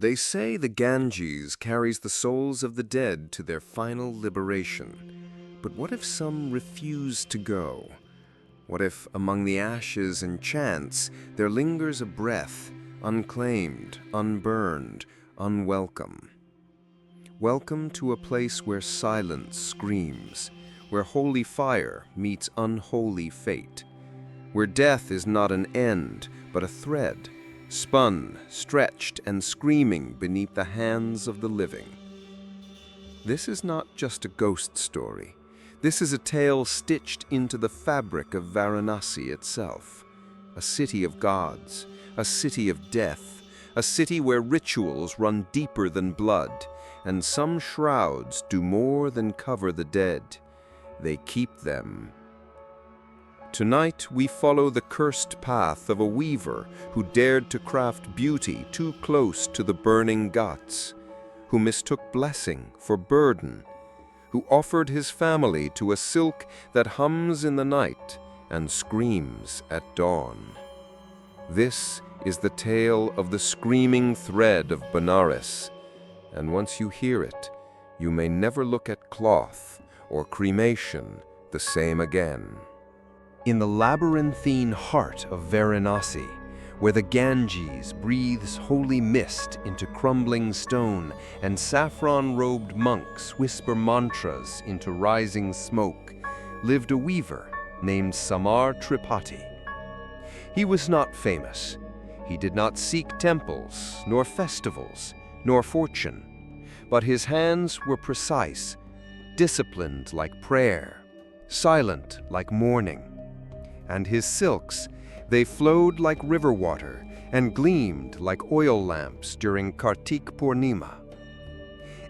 They say the Ganges carries the souls of the dead to their final liberation. But what if some refuse to go? What if among the ashes and chants there lingers a breath, unclaimed, unburned, unwelcome? Welcome to a place where silence screams, where holy fire meets unholy fate, where death is not an end, but a thread, spun, stretched, and screaming beneath the hands of the living. This is not just a ghost story. This is a tale stitched into the fabric of Varanasi itself, a city of gods, a city of death, a city where rituals run deeper than blood, and some shrouds do more than cover the dead. They keep them. Tonight we follow the cursed path of a weaver who dared to craft beauty too close to the burning ghats, who mistook blessing for burden, who offered his family to a silk that hums in the night and screams at dawn. This is the tale of the screaming thread of Benares, and once you hear it, you may never look at cloth or cremation the same again. In the labyrinthine heart of Varanasi, where the Ganges breathes holy mist into crumbling stone and saffron-robed monks whisper mantras into rising smoke, lived a weaver named Samar Tripathi. He was not famous. He did not seek temples, nor festivals, nor fortune, but his hands were precise, disciplined like prayer, silent like mourning. And his silks, they flowed like river water and gleamed like oil lamps during Kartik Purnima.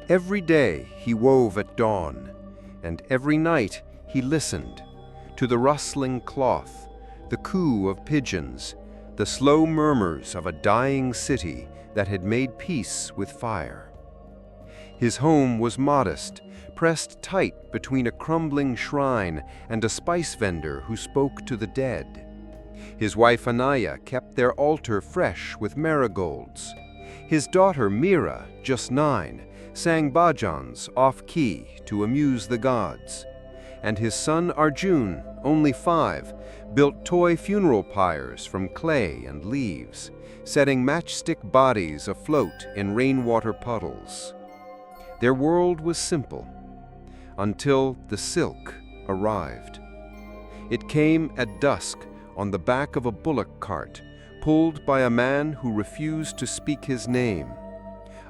Every day he wove at dawn, and every night he listened to the rustling cloth, the coo of pigeons, the slow murmurs of a dying city that had made peace with fire. His home was modest, pressed tight between a crumbling shrine and a spice vendor who spoke to the dead. His wife Anaya kept their altar fresh with marigolds. His daughter Meera, just 9, sang bhajans off-key to amuse the gods. And his son Arjun, only 5, built toy funeral pyres from clay and leaves, setting matchstick bodies afloat in rainwater puddles. Their world was simple, until the silk arrived. It came at dusk on the back of a bullock cart, pulled by a man who refused to speak his name.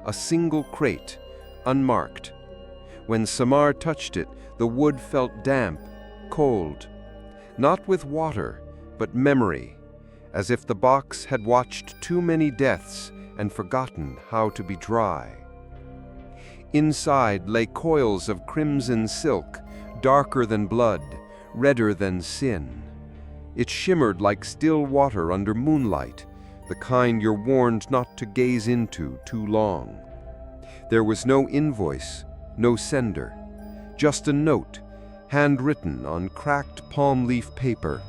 A single crate, unmarked. When Samar touched it, the wood felt damp, cold, not with water, but memory, as if the box had watched too many deaths and forgotten how to be dry. Inside lay coils of crimson silk, darker than blood, redder than sin. It shimmered like still water under moonlight, the kind you're warned not to gaze into too long. There was no invoice, no sender, just a note, handwritten on cracked palm leaf paper.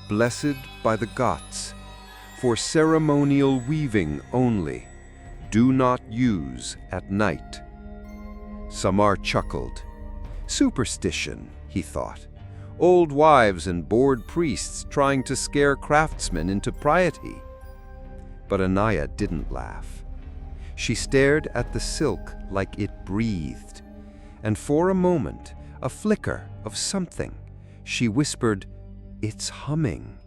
Blessed by the ghats, for ceremonial weaving only. Do not use at night. Samar chuckled. Superstition, he thought. Old wives and bored priests trying to scare craftsmen into piety. But Anaya didn't laugh. She stared at the silk like it breathed. And for a moment, a flicker of something, she whispered, "It's humming."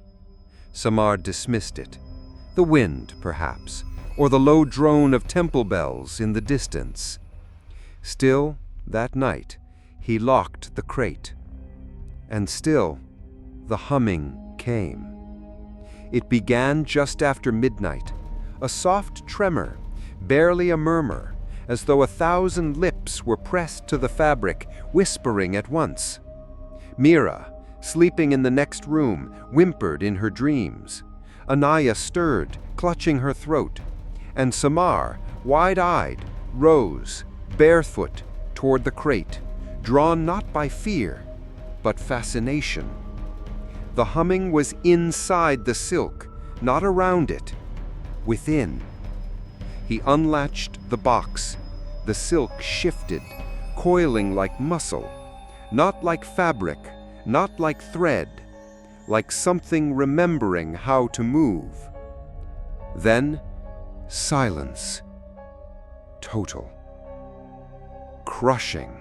Samar dismissed it. The wind, perhaps, or the low drone of temple bells in the distance. Still, that night, he locked the crate. And still, the humming came. It began just after midnight, a soft tremor, barely a murmur, as though 1,000 lips were pressed to the fabric, whispering at once. Meera, sleeping in the next room, whimpered in her dreams. Anaya stirred, clutching her throat, and Samar, wide-eyed, rose, barefoot, toward the crate, drawn not by fear, but fascination. The humming was inside the silk, not around it, within. He unlatched the box. The silk shifted, coiling like muscle, not like fabric, not like thread, like something remembering how to move. Then, silence. Total. Crushing.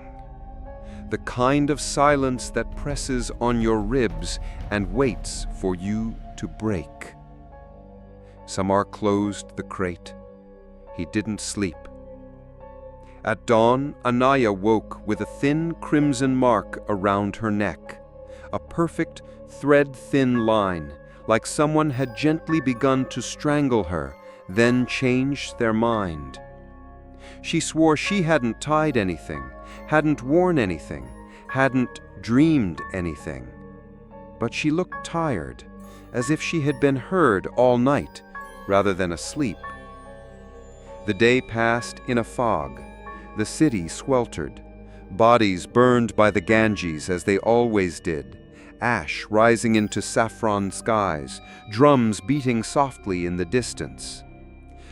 The kind of silence that presses on your ribs and waits for you to break. Samar closed the crate. He didn't sleep. At dawn, Anaya woke with a thin crimson mark around her neck, a perfect thread-thin line, like someone had gently begun to strangle her, then changed their mind. She swore she hadn't tied anything, hadn't worn anything, hadn't dreamed anything. But she looked tired, as if she had been heard all night, rather than asleep. The day passed in a fog. The city sweltered. Bodies burned by the Ganges as they always did, ash rising into saffron skies, drums beating softly in the distance.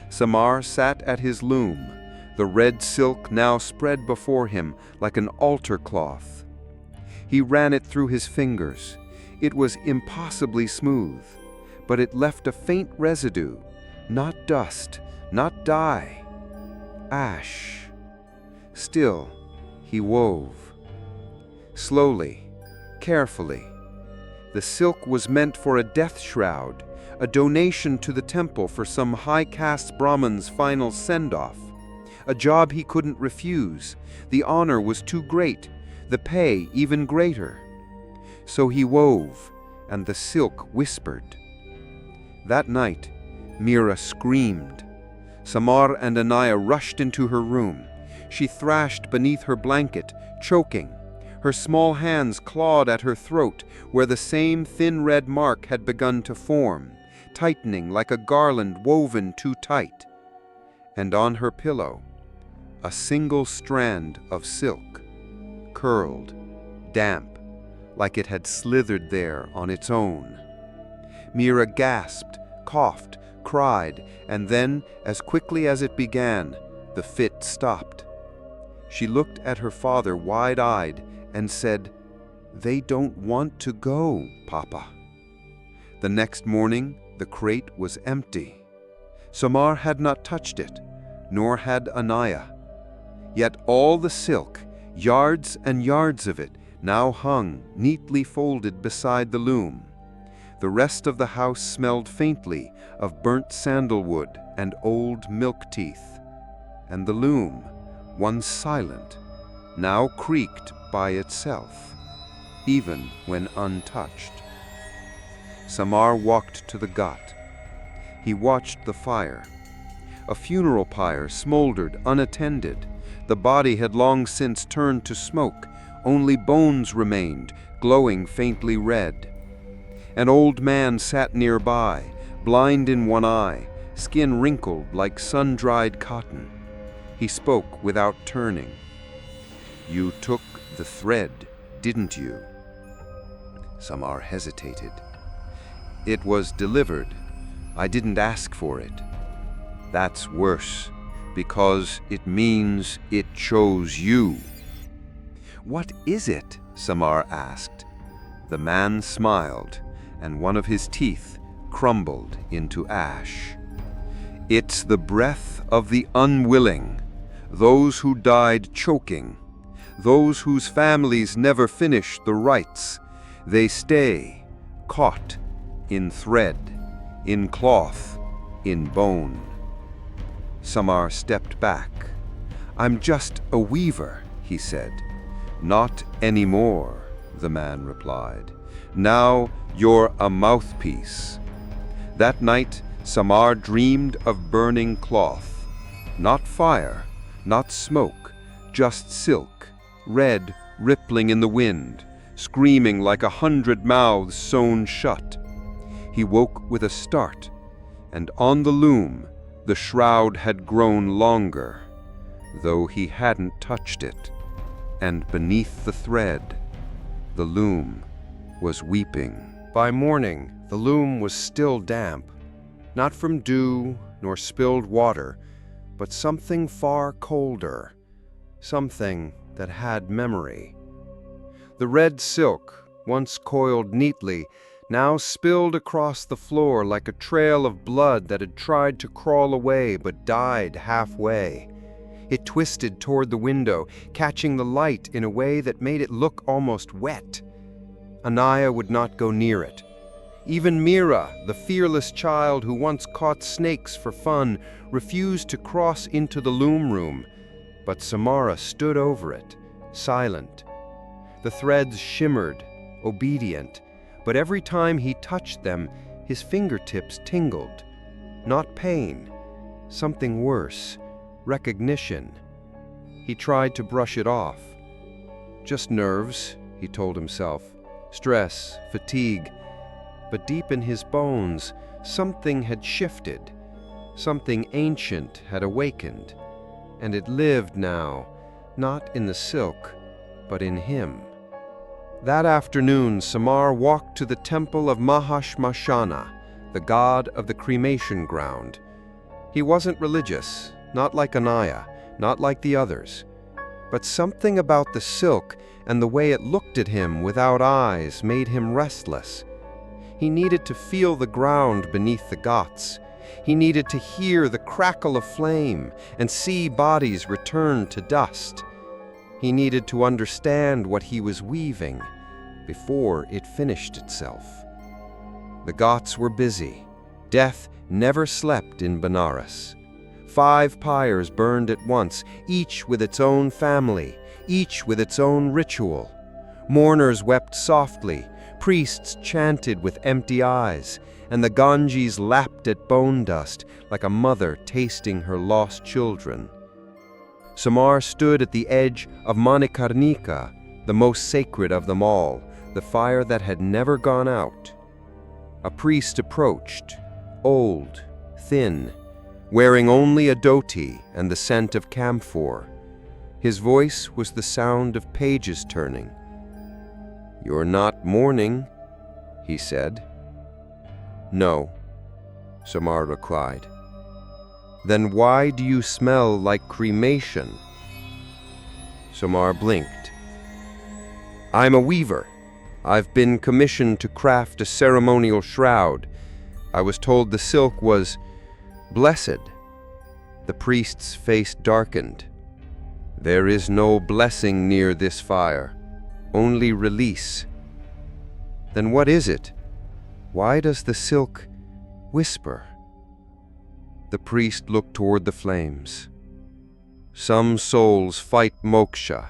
Samar sat at his loom, the red silk now spread before him like an altar cloth. He ran it through his fingers. It was impossibly smooth, but it left a faint residue, not dust, not dye, ash. Still, he wove. Slowly, carefully. The silk was meant for a death shroud, a donation to the temple for some high-caste Brahmin's final send-off. A job he couldn't refuse. The honor was too great, the pay even greater. So he wove, and the silk whispered. That night, Mira screamed. Samar and Anaya rushed into her room. She thrashed beneath her blanket, choking. Her small hands clawed at her throat, where the same thin red mark had begun to form, tightening like a garland woven too tight. And on her pillow, a single strand of silk, curled, damp, like it had slithered there on its own. Mira gasped, coughed, cried, and then, as quickly as it began, the fit stopped. She looked at her father wide-eyed and said, "They don't want to go, Papa." The next morning, the crate was empty. Samar had not touched it, nor had Anaya. Yet all the silk, yards and yards of it, now hung, neatly folded beside the loom. The rest of the house smelled faintly of burnt sandalwood and old milk teeth. And the loom, once silent, now creaked by itself, even when untouched. Samar walked to the ghat. He watched the fire. A funeral pyre smoldered unattended. The body had long since turned to smoke. Only bones remained, glowing faintly red. An old man sat nearby, blind in one eye, skin wrinkled like sun-dried cotton. He spoke without turning. "You took the thread, didn't you?" Samar hesitated. "It was delivered. I didn't ask for it." "That's worse, because it means it chose you." "What is it?" Samar asked. The man smiled, and one of his teeth crumbled into ash. "It's the breath of the unwilling, those who died choking, those whose families never finish the rites. They stay, caught in thread, in cloth, in bone." Samar stepped back. "I'm just a weaver," he said. "Not anymore," the man replied. "Now you're a mouthpiece." That night, Samar dreamed of burning cloth. Not fire, not smoke, just silk, red, rippling in the wind, screaming like 100 mouths sewn shut. He woke with a start, and on the loom, the shroud had grown longer, though he hadn't touched it, and beneath the thread, the loom was weeping. By morning, the loom was still damp, not from dew nor spilled water, but something far colder, something that had memory. The red silk, once coiled neatly, now spilled across the floor like a trail of blood that had tried to crawl away but died halfway. It twisted toward the window, catching the light in a way that made it look almost wet. Anaya would not go near it. Even Mira, the fearless child who once caught snakes for fun, refused to cross into the loom room, but Samara stood over it, silent. The threads shimmered, obedient, but every time he touched them, his fingertips tingled. Not pain, something worse, recognition. He tried to brush it off. Just nerves, he told himself, stress, fatigue. But deep in his bones, something had shifted. Something ancient had awakened, and it lived now, not in the silk, but in him. That afternoon, Samar walked to the temple of Mahashmashana, the god of the cremation ground. He wasn't religious, not like Anaya, not like the others. But something about the silk and the way it looked at him without eyes made him restless. He needed to feel the ground beneath the ghats. He needed to hear the crackle of flame and see bodies return to dust. He needed to understand what he was weaving before it finished itself. The ghats were busy. Death never slept in Benares. 5 pyres burned at once, each with its own family, each with its own ritual. Mourners wept softly, priests chanted with empty eyes, and the Ganges lapped at bone dust like a mother tasting her lost children. Samar stood at the edge of Manikarnika, the most sacred of them all, the fire that had never gone out. A priest approached, old, thin, wearing only a dhoti and the scent of camphor. His voice was the sound of pages turning. "You're not mourning," he said. "No," Samar replied. "Then why do you smell like cremation?" Samar blinked. "I'm a weaver. I've been commissioned to craft a ceremonial shroud. I was told the silk was blessed." The priest's face darkened. "There is no blessing near this fire, only release." "Then what is it? Why does the silk whisper?" The priest looked toward the flames. "Some souls fight moksha.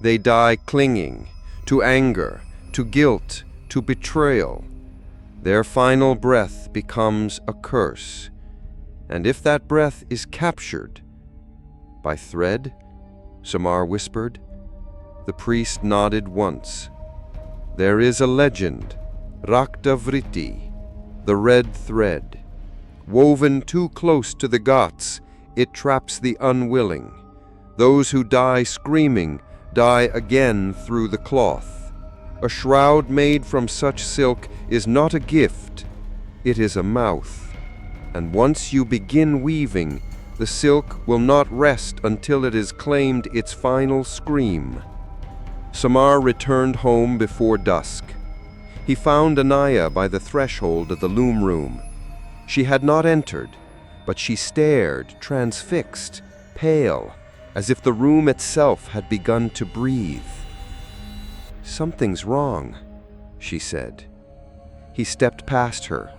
They die clinging to anger, to guilt, to betrayal. Their final breath becomes a curse. And if that breath is captured by thread," Samar whispered. The priest nodded once. "There is a legend, Raktavriti, the red thread. Woven too close to the ghats, it traps the unwilling. Those who die screaming die again through the cloth. A shroud made from such silk is not a gift, it is a mouth. And once you begin weaving, the silk will not rest until it has claimed its final scream." Samar returned home before dusk. He found Anaya by the threshold of the loom room. She had not entered, but she stared, transfixed, pale, as if the room itself had begun to breathe. "Something's wrong," she said. He stepped past her.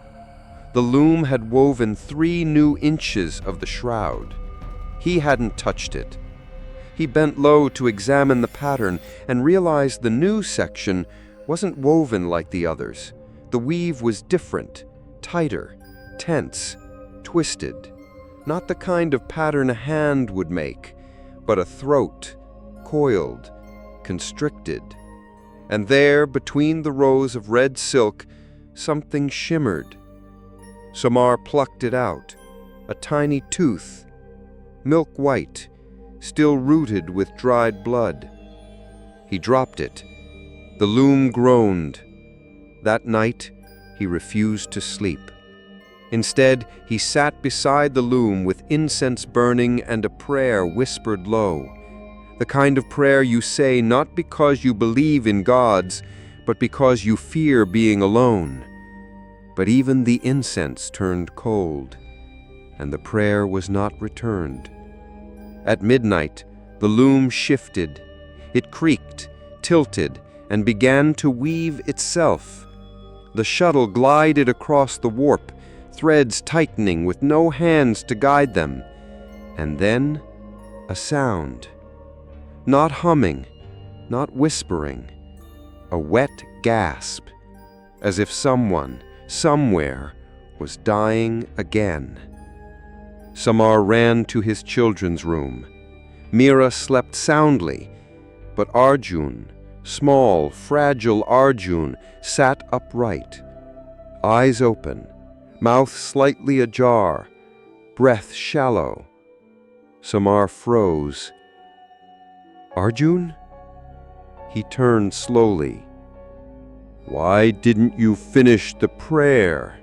The loom had woven 3 new inches of the shroud. He hadn't touched it. He bent low to examine the pattern and realized the new section wasn't woven like the others. The weave was different, tighter, tense, twisted. Not the kind of pattern a hand would make, but a throat, coiled, constricted. And there, between the rows of red silk, something shimmered. Samar plucked it out, a tiny tooth, milk white, still rooted with dried blood. He dropped it. The loom groaned. That night, he refused to sleep. Instead, he sat beside the loom with incense burning and a prayer whispered low. The kind of prayer you say not because you believe in gods, but because you fear being alone. But even the incense turned cold, and the prayer was not returned. At midnight, the loom shifted. It creaked, tilted, and began to weave itself. The shuttle glided across the warp, threads tightening with no hands to guide them. And then, a sound. Not humming, not whispering. A wet gasp, as if someone, somewhere, was dying again. Samar ran to his children's room. Mira slept soundly, but Arjun, small, fragile Arjun, sat upright, eyes open, mouth slightly ajar, breath shallow. Samar froze. "Arjun?" He turned slowly. "Why didn't you finish the prayer?"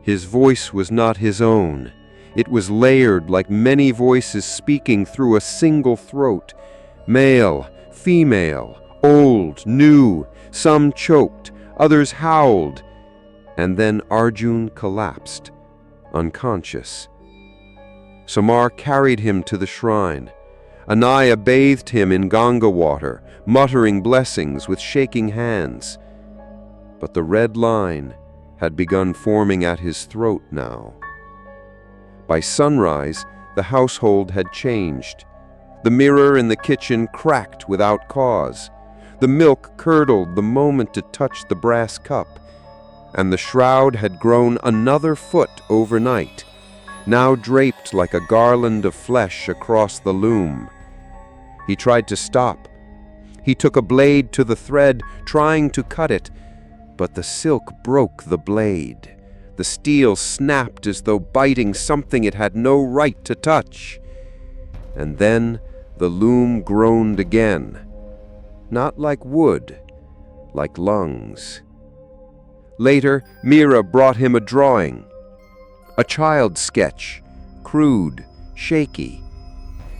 His voice was not his own. It was layered like many voices speaking through a single throat. Male, female, old, new, some choked, others howled. And then Arjun collapsed, unconscious. Samar carried him to the shrine. Anaya bathed him in Ganga water, muttering blessings with shaking hands. But the red line had begun forming at his throat now. By sunrise, the household had changed. The mirror in the kitchen cracked without cause. The milk curdled the moment it touched the brass cup. And the shroud had grown another foot overnight, now draped like a garland of flesh across the loom. He tried to stop. He took a blade to the thread, trying to cut it, but the silk broke the blade. The steel snapped as though biting something it had no right to touch. And then the loom groaned again, not like wood, like lungs. Later, Mira brought him a drawing, a child's sketch, crude, shaky.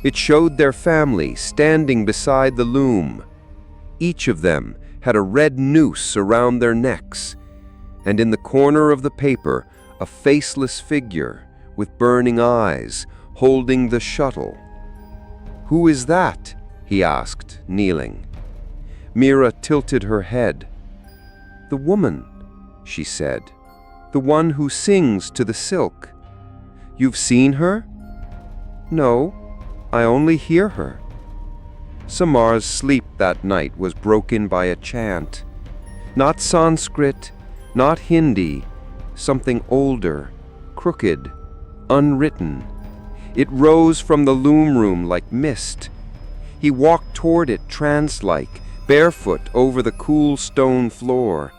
It showed their family standing beside the loom. Each of them had a red noose around their necks, and in the corner of the paper, a faceless figure with burning eyes holding the shuttle. "Who is that?" he asked, kneeling. Mira tilted her head. "The woman," she said, "the one who sings to the silk. You've seen her?" "No, I only hear her." Samar's sleep that night was broken by a chant. Not Sanskrit, not Hindi, something older, crooked, unwritten. It rose from the loom room like mist. He walked toward it trance-like, barefoot over the cool stone floor.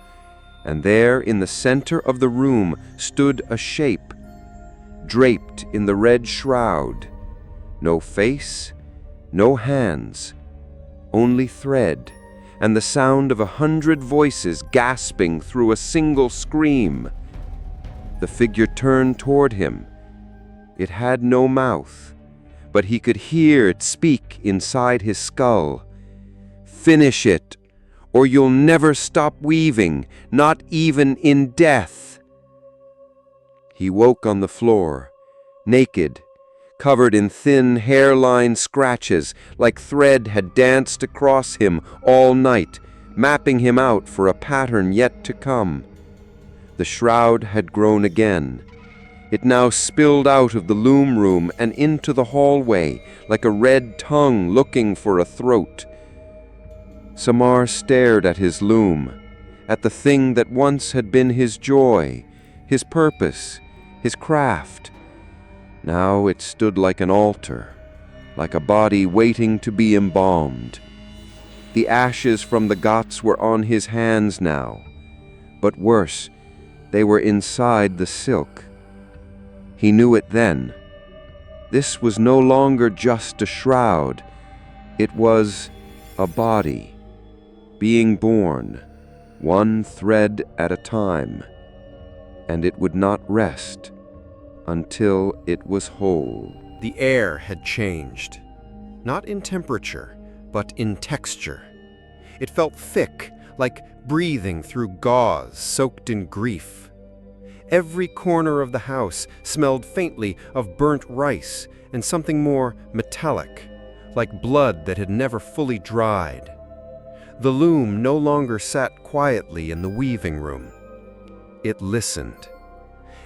And there in the center of the room stood a shape, draped in the red shroud. No face, no hands, only thread, and the sound of 100 voices gasping through a single scream. The figure turned toward him. It had no mouth, but he could hear it speak inside his skull. "Finish it, or you'll never stop weaving, not even in death." He woke on the floor, naked, covered in thin hairline scratches, like thread had danced across him all night, mapping him out for a pattern yet to come. The shroud had grown again. It now spilled out of the loom room and into the hallway, like a red tongue looking for a throat. Samar stared at his loom, at the thing that once had been his joy, his purpose, his craft. Now it stood like an altar, like a body waiting to be embalmed. The ashes from the ghats were on his hands now, but worse, they were inside the silk. He knew it then. This was no longer just a shroud. It was a body, being born, one thread at a time. and it would not rest until it was whole. The air had changed, not in temperature, but in texture. It felt thick, like breathing through gauze soaked in grief. Every corner of the house smelled faintly of burnt rice and something more metallic, like blood that had never fully dried. The loom no longer sat quietly in the weaving room. It listened.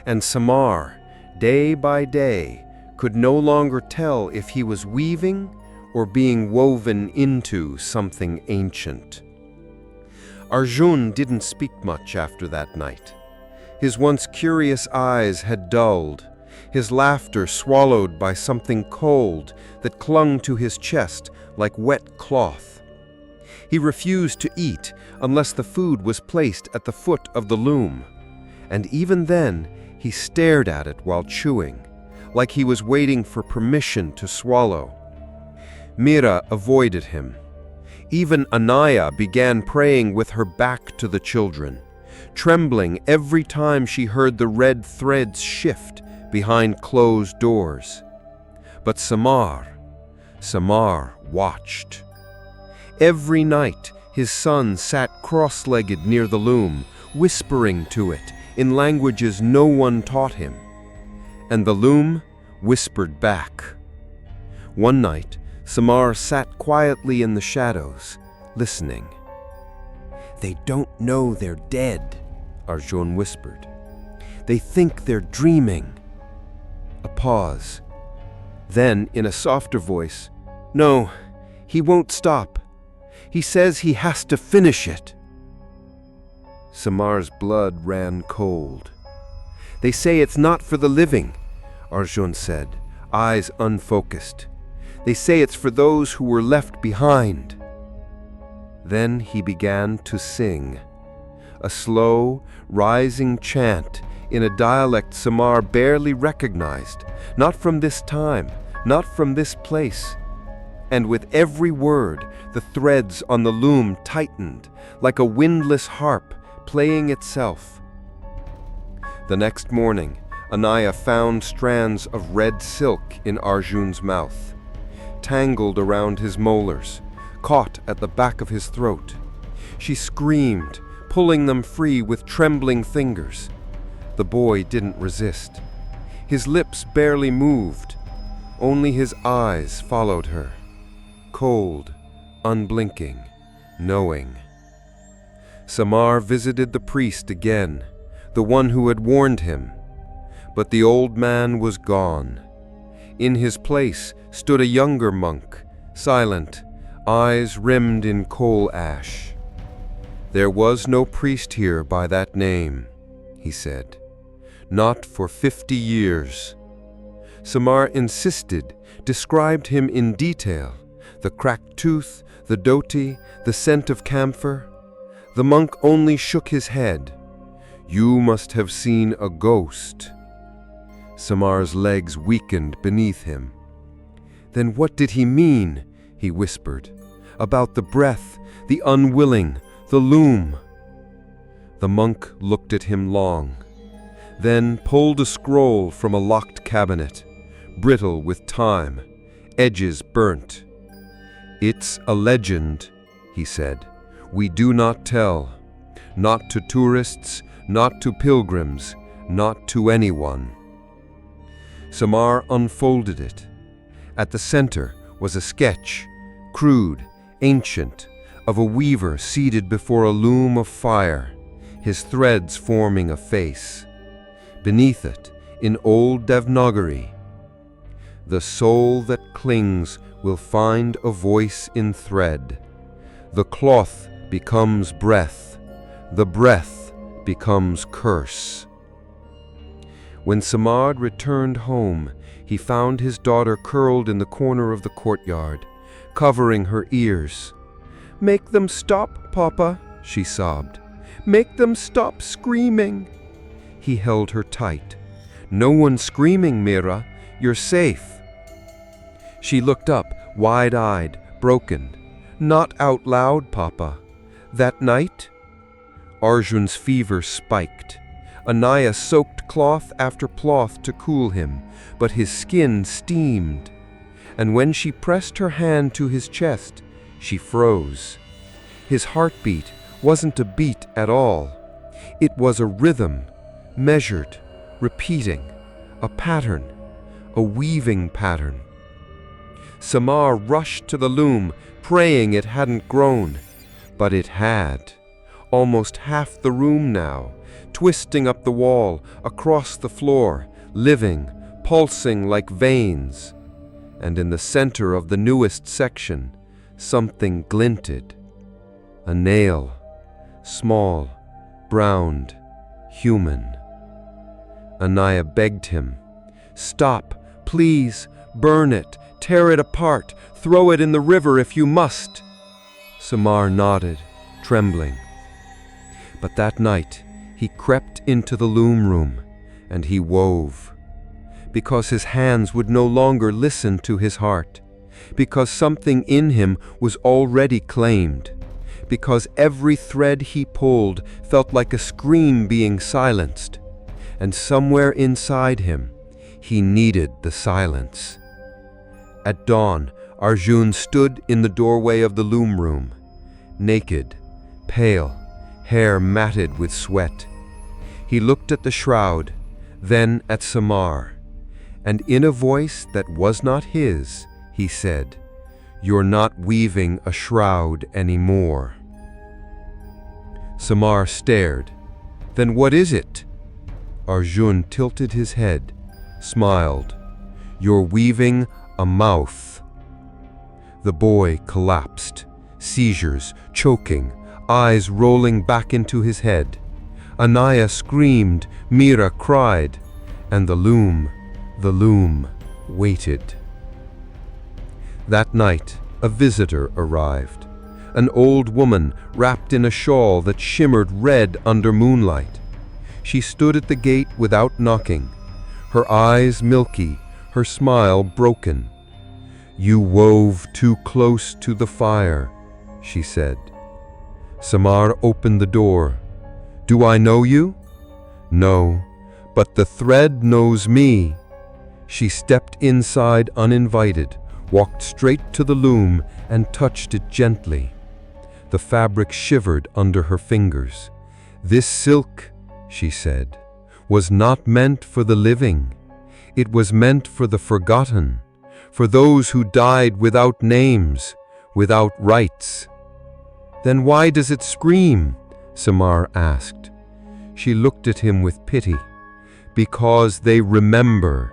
And Samar, day by day, could no longer tell if he was weaving or being woven into something ancient. Arjun didn't speak much after that night. His once curious eyes had dulled, his laughter swallowed by something cold that clung to his chest like wet cloth. He refused to eat unless the food was placed at the foot of the loom, and even then he stared at it while chewing, like he was waiting for permission to swallow. Mira avoided him. Even Anaya began praying with her back to the children, trembling every time she heard the red threads shift behind closed doors. But Samar watched. Every night his son sat cross-legged near the loom, whispering to it in languages no one taught him. And the loom whispered back. One night, Samar sat quietly in the shadows, listening. "They don't know they're dead," Arjun whispered. "They think they're dreaming." A pause. Then, in a softer voice, "No, he won't stop. He says he has to finish it." Samar's blood ran cold. "They say it's not for the living," Arjun said, eyes unfocused. "They say it's for those who were left behind." Then he began to sing, a slow, rising chant in a dialect Samar barely recognized, not from this time, not from this place. And with every word, the threads on the loom tightened, like a windless harp playing itself. The next morning, Anaya found strands of red silk in Arjun's mouth, tangled around his molars, caught at the back of his throat. She screamed, pulling them free with trembling fingers. The boy didn't resist. His lips barely moved. Only his eyes followed her, cold, unblinking, knowing. Samar visited the priest again, the one who had warned him. But the old man was gone. In his place stood a younger monk, silent, eyes rimmed in coal ash. "There was no priest here by that name," he said. "Not for 50 years. Samar insisted, described him in detail, the cracked tooth, the dhoti, the scent of camphor. The monk only shook his head. "You must have seen a ghost." Samar's legs weakened beneath him. "Then what did he mean?" he whispered. "About the breath, the unwilling, the loom." The monk looked at him long, then pulled a scroll from a locked cabinet, brittle with time, edges burnt. "It's a legend," he said. "We do not tell. Not to tourists, not to pilgrims, not to anyone." Samar unfolded it. At the center was a sketch, crude, ancient, of a weaver seated before a loom of fire, his threads forming a face. Beneath it, in old Devanagari, "The soul that clings will find a voice in thread. The cloth becomes breath, the breath becomes curse." When Samar returned home, he found his daughter curled in the corner of the courtyard, covering her ears. "Make them stop, Papa," she sobbed. "Make them stop screaming." He held her tight. "No one's screaming, Mira. You're safe." She looked up, wide-eyed, broken. "Not out loud, Papa. That night?" Arjun's fever spiked. Anaya soaked cloth after cloth to cool him, but his skin steamed. And when she pressed her hand to his chest, she froze. His heartbeat wasn't a beat at all. It was a rhythm, measured, repeating, a pattern, a weaving pattern. Samar rushed to the loom, praying it hadn't grown. But it had. Almost half the room now, twisting up the wall, across the floor, living, pulsing like veins. And in the center of the newest section, something glinted. A nail, small, browned, human. Anaya begged him, "Stop, please, burn it, tear it apart, throw it in the river if you must." Samar nodded, trembling. But that night, he crept into the loom room, and he wove. Because his hands would no longer listen to his heart. Because something in him was already claimed. Because every thread he pulled felt like a scream being silenced. And somewhere inside him, he needed the silence. At dawn, Arjun stood in the doorway of the loom room, naked, pale, hair matted with sweat. He looked at the shroud, then at Samar, and in a voice that was not his, he said, "You're not weaving a shroud anymore." Samar stared. "Then what is it?" Arjun tilted his head, smiled. "You're weaving a mouth." The boy collapsed, seizures, choking, eyes rolling back into his head. Anaya screamed, Mira cried, and the loom waited. That night, a visitor arrived. An old woman wrapped in a shawl that shimmered red under moonlight. She stood at the gate without knocking, her eyes milky, her smile broken. "You wove too close to the fire," she said. Samar opened the door. "Do I know you?" "No, but the thread knows me." She stepped inside uninvited, walked straight to the loom and touched it gently. The fabric shivered under her fingers. "This silk," she said, "was not meant for the living. It was meant for the forgotten, for those who died without names, without rights." "Then why does it scream?" Samar asked. She looked at him with pity. "Because they remember."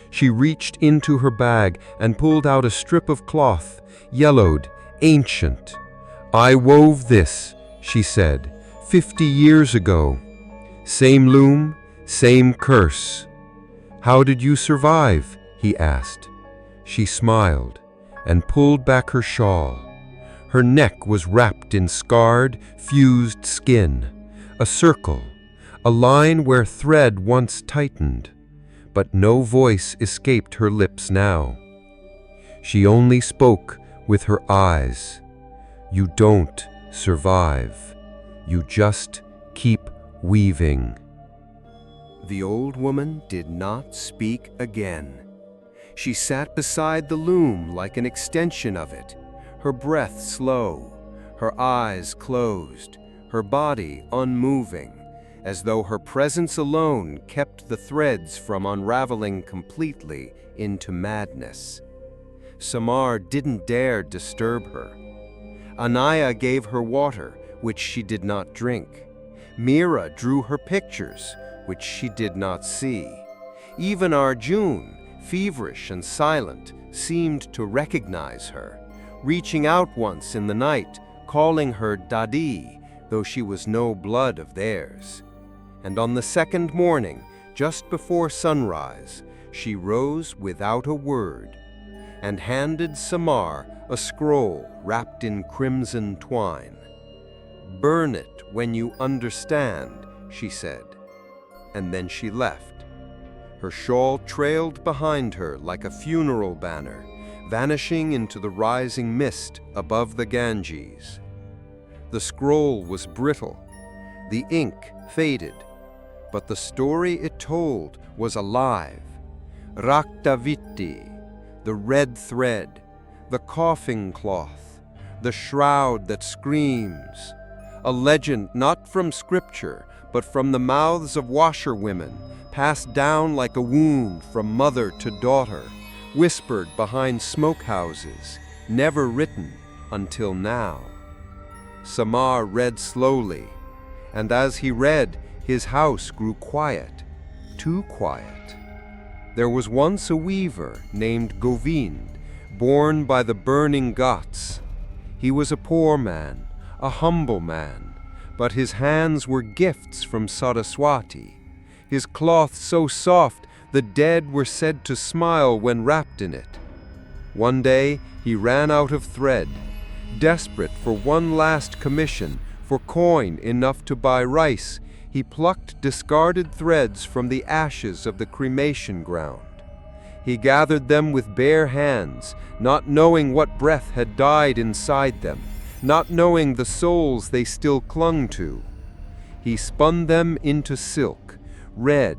She reached into her bag and pulled out a strip of cloth, yellowed, ancient. "I wove this," she said, 50 years ago. Same loom, same curse." "How did you survive?" he asked. She smiled and pulled back her shawl. Her neck was wrapped in scarred, fused skin, a circle, a line where thread once tightened, but no voice escaped her lips now. She only spoke with her eyes. "You don't survive. You just keep weaving." The old woman did not speak again. She sat beside the loom like an extension of it, her breath slow, her eyes closed, her body unmoving, as though her presence alone kept the threads from unraveling completely into madness. Samar didn't dare disturb her. Anaya gave her water, which she did not drink. Mira drew her pictures, which she did not see. Even Arjun, feverish and silent, seemed to recognize her, reaching out once in the night, calling her Dadi, though she was no blood of theirs. And on the second morning, just before sunrise, she rose without a word and handed Samar a scroll wrapped in crimson twine. "Burn it when you understand," she said, and then she left. Her shawl trailed behind her like a funeral banner, vanishing into the rising mist above the Ganges. The scroll was brittle, the ink faded, But the story it told was alive. Raktaviti, the red thread, the coughing cloth, the shroud that screams. A legend not from scripture, but from the mouths of washerwomen, passed down like a wound from mother to daughter, whispered behind smokehouses, never written until now. Samar read slowly, and as he read, his house grew quiet, too quiet. There was once a weaver named Govind, born by the burning ghats. He was a poor man, a humble man, but his hands were gifts from Saraswati. His cloth so soft, the dead were said to smile when wrapped in it. One day, he ran out of thread, desperate for one last commission, for coin enough to buy rice. He plucked discarded threads from the ashes of the cremation ground. He gathered them with bare hands, not knowing what breath had died inside them, not knowing the souls they still clung to. He spun them into silk, red,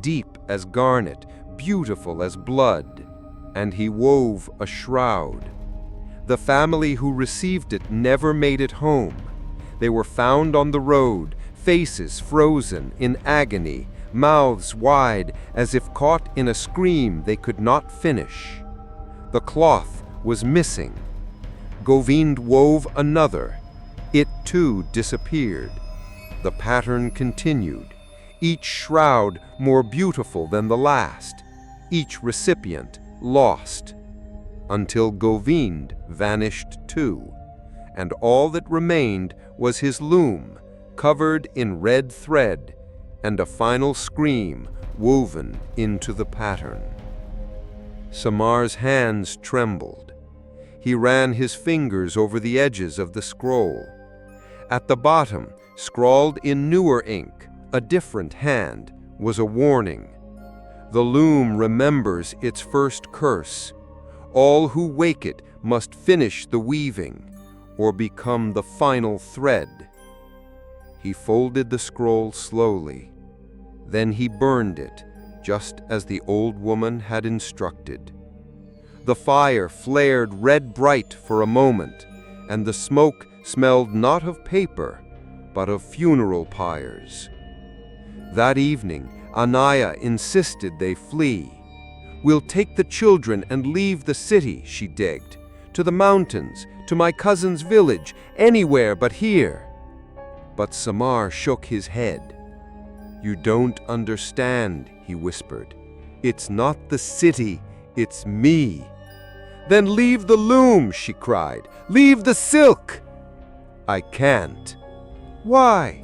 deep as garnet, beautiful as blood, and he wove a shroud. The family who received it never made it home. They were found on the road, faces frozen in agony, mouths wide as if caught in a scream they could not finish. The cloth was missing. Govind wove another. It too disappeared. The pattern continued, each shroud more beautiful than the last, each recipient lost, until Govind vanished too, and all that remained was his loom, covered in red thread, and a final scream woven into the pattern. Samar's hands trembled. He ran his fingers over the edges of the scroll. At the bottom, scrawled in newer ink, a different hand, was a warning. The loom remembers its first curse. All who wake it must finish the weaving, or become the final thread. He folded the scroll slowly. Then he burned it, just as the old woman had instructed. The fire flared red bright for a moment, and the smoke smelled not of paper, but of funeral pyres. That evening, Anaya insisted they flee. "We'll take the children and leave the city," she begged. "To the mountains, to my cousin's village, anywhere but here." But Samar shook his head. "You don't understand," he whispered. "It's not the city, it's me." "Then leave the loom," she cried. "Leave the silk." "I can't." "Why?"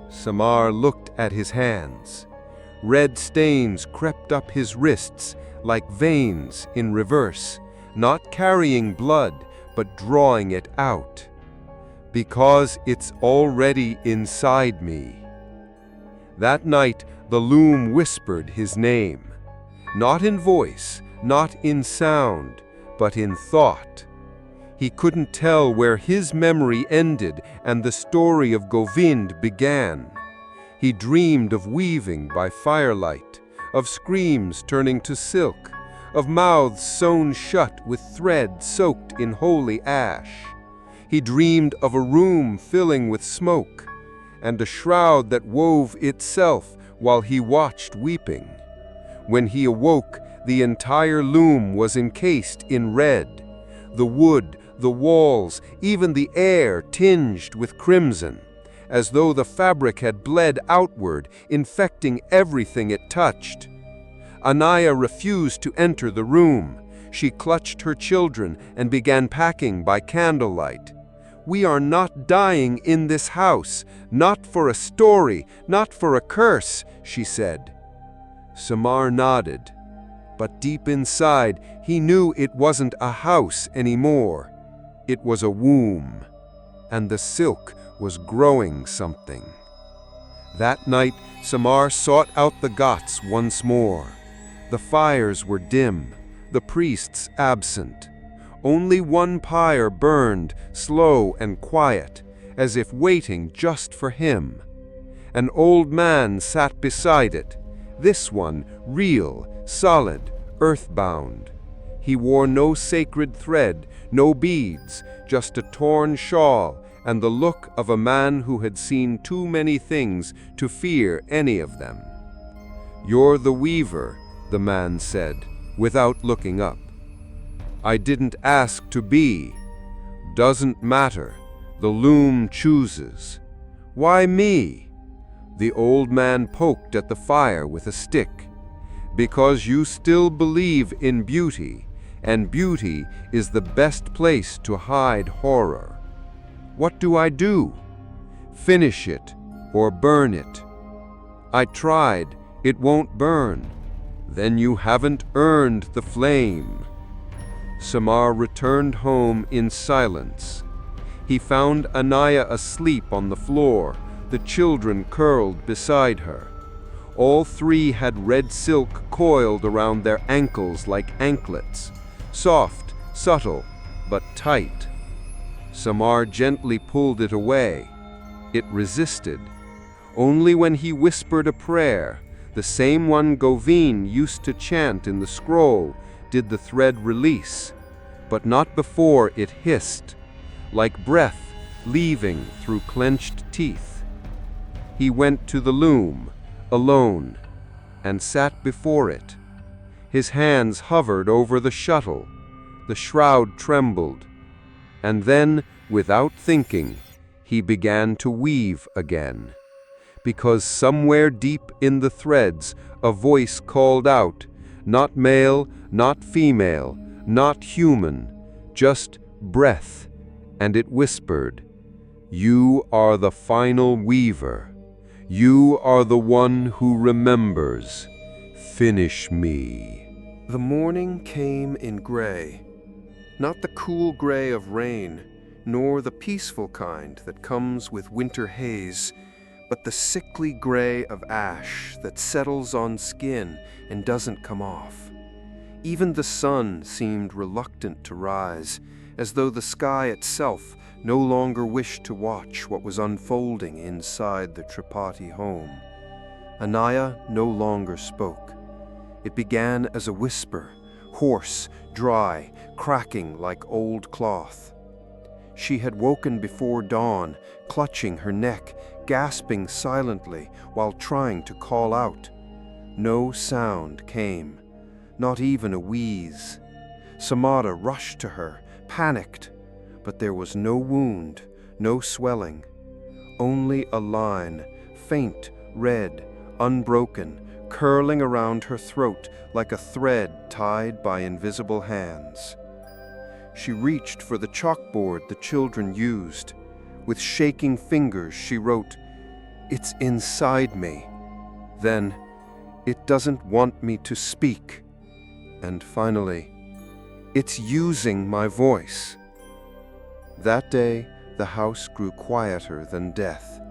Samar looked at his hands. Red stains crept up his wrists like veins in reverse, not carrying blood, but drawing it out. "Because it's already inside me." That night, the loom whispered his name, not in voice, not in sound, but in thought. He couldn't tell where his memory ended and the story of Govind began. He dreamed of weaving by firelight, of screams turning to silk, of mouths sewn shut with thread soaked in holy ash. He dreamed of a room filling with smoke, and a shroud that wove itself while he watched weeping. When he awoke, the entire loom was encased in red. The wood, the walls, even the air tinged with crimson, as though the fabric had bled outward, infecting everything it touched. Anaya refused to enter the room. She clutched her children and began packing by candlelight. "We are not dying in this house, not for a story, not for a curse," she said. Samar nodded, but deep inside he knew it wasn't a house anymore. It was a womb, and the silk was growing something. That night, Samar sought out the ghats once more. The fires were dim, the priests absent. Only one pyre burned, slow and quiet, as if waiting just for him. An old man sat beside it, this one real, solid, earthbound. He wore no sacred thread, no beads, just a torn shawl and the look of a man who had seen too many things to fear any of them. "You're the weaver," the man said, without looking up. "I didn't ask to be. Doesn't matter. The loom chooses." "Why me?" The old man poked at the fire with a stick. "Because you still believe in beauty, and beauty is the best place to hide horror." "What do I do?" "Finish it or burn it." "I tried. It won't burn." "Then you haven't earned the flame." Samar returned home in silence. He found Anaya asleep on the floor, the children curled beside her. All three had red silk coiled around their ankles like anklets, soft, subtle, but tight. Samar gently pulled it away. It resisted. Only when he whispered a prayer, the same one Govin used to chant in the scroll, did the thread release, but not before it hissed, like breath leaving through clenched teeth. He went to the loom, alone, and sat before it. His hands hovered over the shuttle. The shroud trembled. And then, without thinking, he began to weave again. Because somewhere deep in the threads, a voice called out, not male, not female, not human, just breath, and it whispered, "You are the final weaver. You are the one who remembers. Finish me." The morning came in gray, not the cool gray of rain, nor the peaceful kind that comes with winter haze, but the sickly gray of ash that settles on skin and doesn't come off. Even the sun seemed reluctant to rise, as though the sky itself no longer wished to watch what was unfolding inside the Tripathi home. Anaya no longer spoke. It began as a whisper, hoarse, dry, cracking like old cloth. She had woken before dawn, clutching her neck, gasping silently while trying to call out. No sound came, not even a wheeze. Samara rushed to her, panicked, but there was no wound, no swelling, only a line, faint, red, unbroken, curling around her throat like a thread tied by invisible hands. She reached for the chalkboard the children used. With shaking fingers she wrote, "It's inside me." Then, "It doesn't want me to speak." And finally, "It's using my voice." That day, the house grew quieter than death.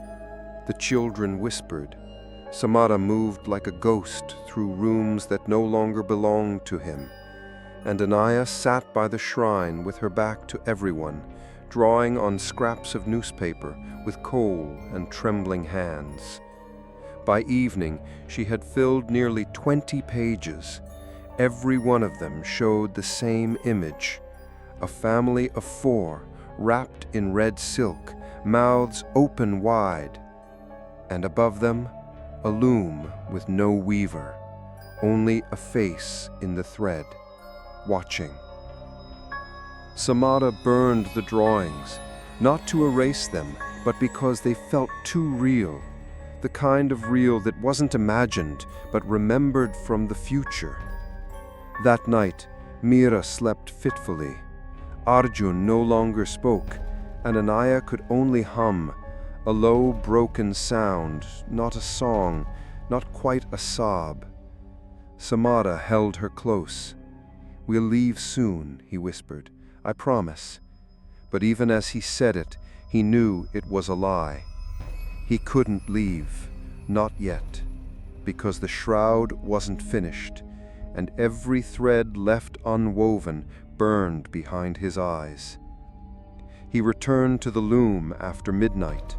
The children whispered. Samara moved like a ghost through rooms that no longer belonged to him. And Anaya sat by the shrine with her back to everyone, drawing on scraps of newspaper with cold and trembling hands. By evening, she had filled nearly 20 pages. Every one of them showed the same image: a family of 4, wrapped in red silk, mouths open wide. And above them, a loom with no weaver, only a face in the thread, watching. Samara burned the drawings, not to erase them, but because they felt too real, the kind of real that wasn't imagined, but remembered from the future. That night, Meera slept fitfully. Arjun no longer spoke, and Anaya could only hum, a low, broken sound, not a song, not quite a sob. Samara held her close. "We'll leave soon," he whispered. "I promise." But even as he said it, he knew it was a lie. He couldn't leave, not yet, because the shroud wasn't finished, and every thread left unwoven burned behind his eyes. He returned to the loom after midnight.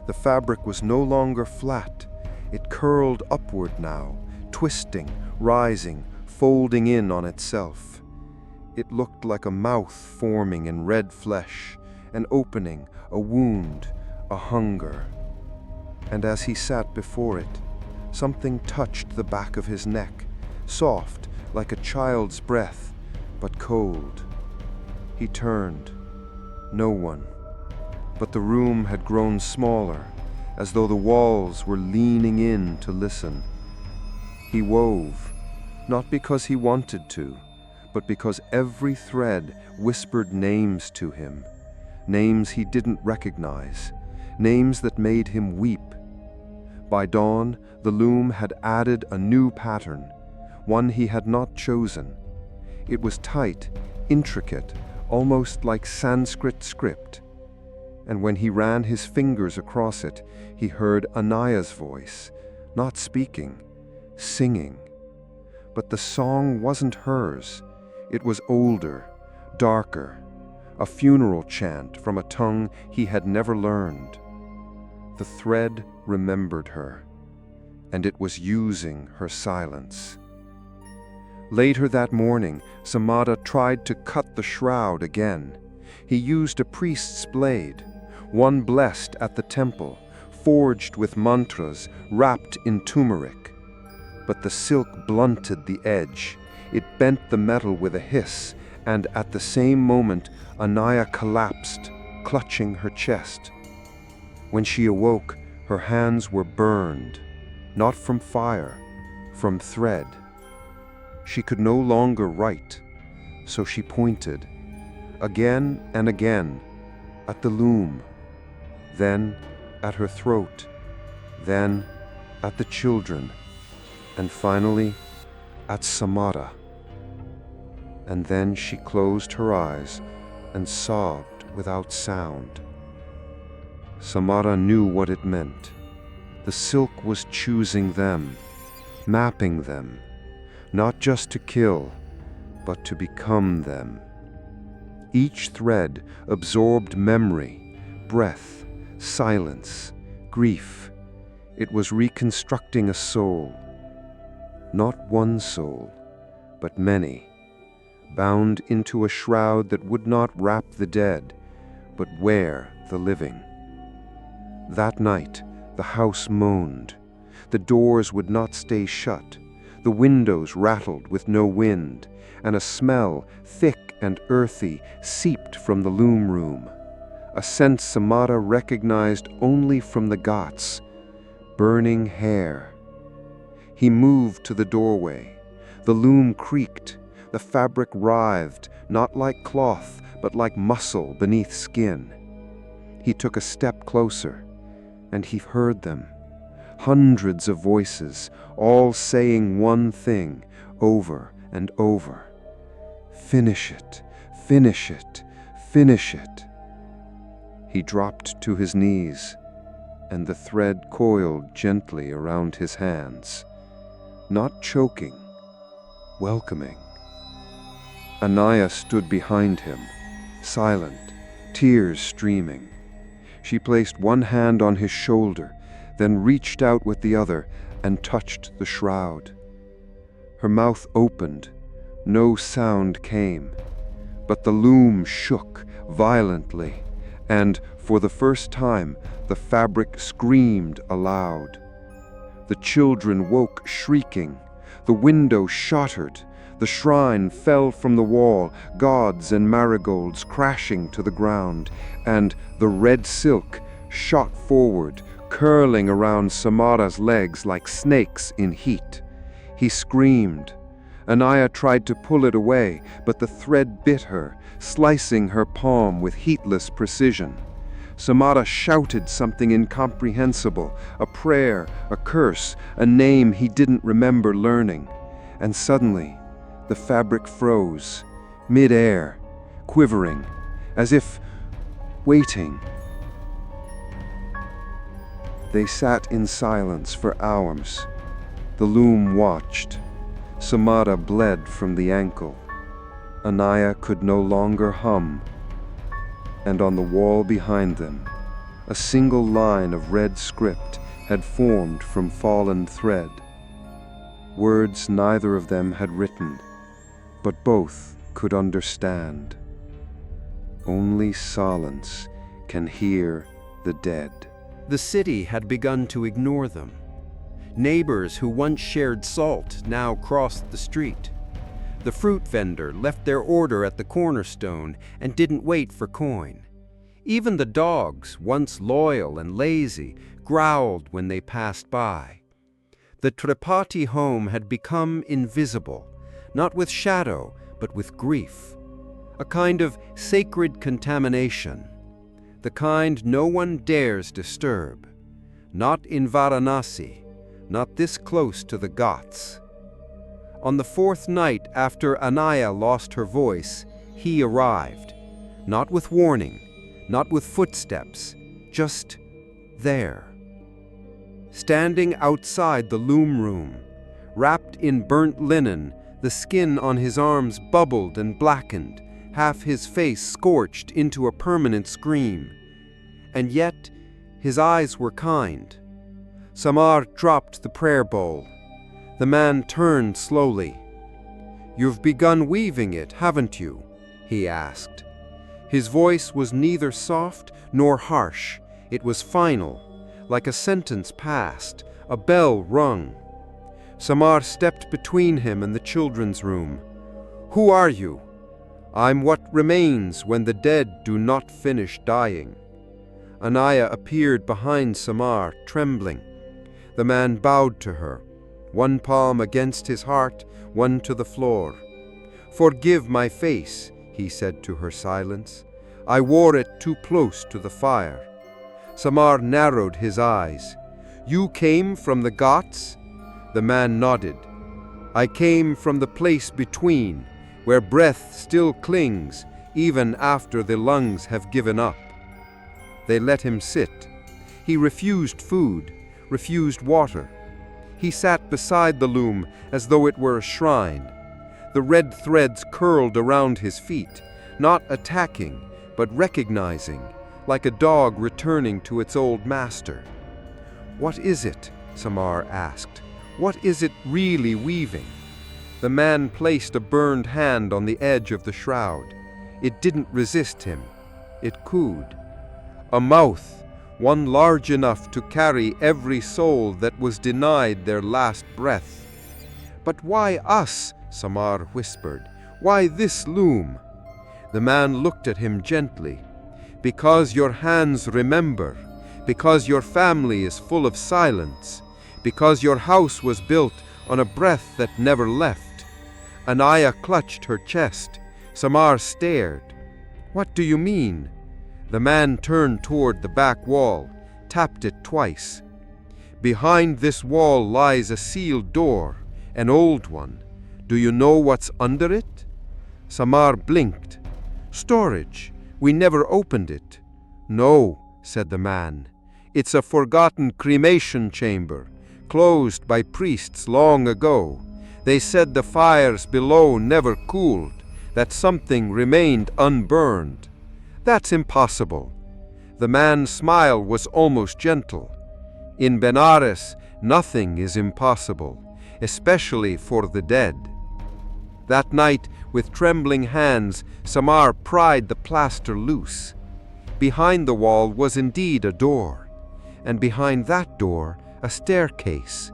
The fabric was no longer flat. It curled upward now, twisting, rising, folding in on itself. It looked like a mouth forming in red flesh, an opening, a wound, a hunger. And as he sat before it, something touched the back of his neck, soft, like a child's breath, but cold. He turned. No one. But the room had grown smaller, as though the walls were leaning in to listen. He wove, not because he wanted to, but because every thread whispered names to him, names he didn't recognize, names that made him weep. By dawn, the loom had added a new pattern, one he had not chosen. It was tight, intricate, almost like Sanskrit script. And when he ran his fingers across it, he heard Anaya's voice, not speaking, singing. But the song wasn't hers. It was older, darker, a funeral chant from a tongue he had never learned. The thread remembered her, and it was using her silence. Later that morning, Samada tried to cut the shroud again. He used a priest's blade, one blessed at the temple, forged with mantras, wrapped in turmeric. But the silk blunted the edge. It bent the metal with a hiss, and at the same moment, Anaya collapsed, clutching her chest. When she awoke, her hands were burned, not from fire, from thread. She could no longer write, so she pointed, again and again, at the loom, then at her throat, then at the children, and finally at Samada. And then she closed her eyes and sobbed without sound. Samada knew what it meant. The silk was choosing them, mapping them, not just to kill, but to become them. Each thread absorbed memory, breath, silence, grief. It was reconstructing a soul. Not one soul, but many, bound into a shroud that would not wrap the dead, but wear the living. That night, the house moaned. The doors would not stay shut. The windows rattled with no wind, and a smell, thick and earthy, seeped from the loom room. A scent Samada recognized only from the ghats, burning hair. He moved to the doorway. The loom creaked. The fabric writhed, not like cloth, but like muscle beneath skin. He took a step closer, and he heard them. Hundreds of voices, all saying one thing over and over. Finish it, finish it, finish it. He dropped to his knees, and the thread coiled gently around his hands, not choking, welcoming. Anaya stood behind him, silent, tears streaming. She placed one hand on his shoulder, then reached out with the other and touched the shroud. Her mouth opened. No sound came, but the loom shook violently, and for the first time the fabric screamed aloud. The children woke shrieking. The window shattered. The shrine fell from the wall, gods and marigolds crashing to the ground, and the red silk shot forward, curling around Samada's legs like snakes in heat. He screamed. Anaya tried to pull it away, but the thread bit her, slicing her palm with heatless precision. Samada shouted something incomprehensible, a prayer, a curse, a name he didn't remember learning. And suddenly, the fabric froze, mid-air, quivering, as if waiting. They sat in silence for hours. The loom watched. Samada bled from the ankle. Anaya could no longer hum. And on the wall behind them, A single line of red script had formed from fallen thread. Words neither of them had written, but both could understand. Only silence can hear the dead. The city had begun to ignore them. Neighbors who once shared salt now crossed the street. The fruit vendor left their order at the cornerstone and didn't wait for coin. Even the dogs, once loyal and lazy, growled when they passed by. The Tripathi home had become invisible, not with shadow, but with grief. A kind of sacred contamination. The kind no one dares disturb. Not in Varanasi, not this close to the ghats. On the fourth night after Anaya lost her voice, he arrived. Not with warning, not with footsteps, just there. Standing outside the loom room, wrapped in burnt linen, the skin on his arms bubbled and blackened, half his face scorched into a permanent scream. And yet, his eyes were kind. Samar dropped the prayer bowl. The man turned slowly. "You've begun weaving it, haven't you?" he asked. His voice was neither soft nor harsh. It was final, like a sentence passed, a bell rung. Samar stepped between him and the children's room. "Who are you?" "I'm what remains when the dead do not finish dying." Anaya appeared behind Samar, trembling. The man bowed to her, one palm against his heart, one to the floor. "Forgive my face," he said to her silence. "I wore it too close to the fire." Samar narrowed his eyes. "You came from the ghats?" The man nodded. "I came from the place between, where breath still clings, even after the lungs have given up." They let him sit. He refused food, refused water. He sat beside the loom as though it were a shrine. The red threads curled around his feet, not attacking, but recognizing, like a dog returning to its old master. "What is it?" Samar asked. "What is it really weaving?" The man placed a burned hand on the edge of the shroud. It didn't resist him. It cooed. "A mouth, one large enough to carry every soul that was denied their last breath." "But why us?" Samar whispered. "Why this loom?" The man looked at him gently. "Because your hands remember, because your family is full of silence, because your house was built on a breath that never left." Anaya clutched her chest. Samar stared. "What do you mean?" The man turned toward the back wall, tapped it twice. "Behind this wall lies a sealed door, an old one. Do you know what's under it?" Samar blinked. "Storage. We never opened it." "No," said the man. "It's a forgotten cremation chamber, closed by priests long ago. They said the fires below never cooled, that something remained unburned." "That's impossible." The man's smile was almost gentle. "In Benares, nothing is impossible, especially for the dead." That night, with trembling hands, Samar pried the plaster loose. Behind the wall was indeed a door, and behind that door a staircase,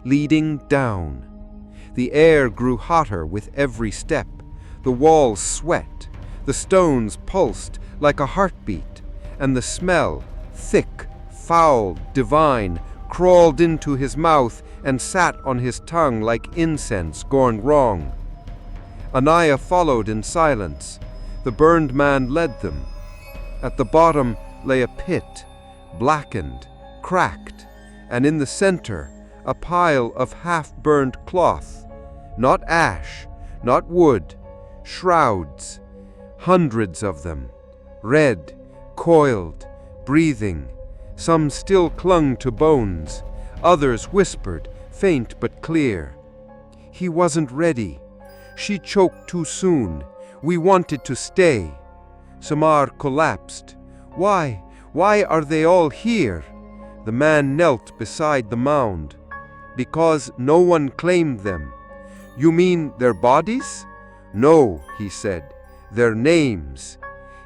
leading down. The air grew hotter with every step. The walls sweat. The stones pulsed like a heartbeat, and the smell, thick, foul, divine, crawled into his mouth and sat on his tongue like incense gone wrong. Anaya followed in silence. The burned man led them. At the bottom lay a pit, blackened, cracked, and in the center a pile of half-burned cloth. Not ash, not wood, shrouds, hundreds of them. Red, coiled, breathing. Some still clung to bones. Others whispered, faint but clear. "He wasn't ready. She choked too soon. We wanted to stay." Samar collapsed. "Why? Why are they all here?" The man knelt beside the mound. "Because no one claimed them." "You mean their bodies?" "No," he said, "their names."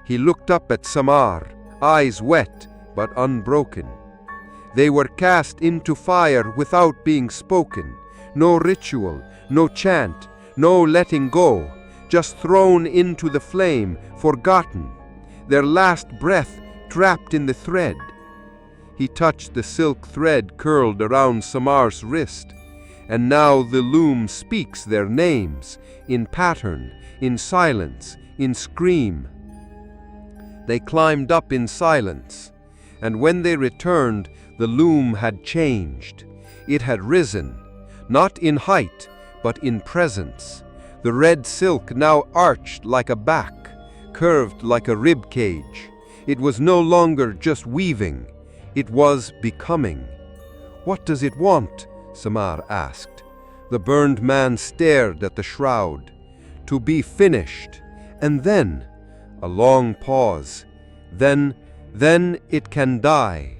He looked up at Samar, eyes wet but unbroken. "They were cast into fire without being spoken. No ritual, no chant, no letting go. Just thrown into the flame, forgotten. Their last breath trapped in the thread." He touched the silk thread curled around Samar's wrist. "And now the loom speaks their names, in pattern, in silence, in scream." They climbed up in silence, and when they returned, the loom had changed. It had risen, not in height, but in presence. The red silk now arched like a back, curved like a rib cage. It was no longer just weaving, it was becoming. "What does it want?" Samar asked. The burned man stared at the shroud. "To be finished, and then," a long pause, then it can die."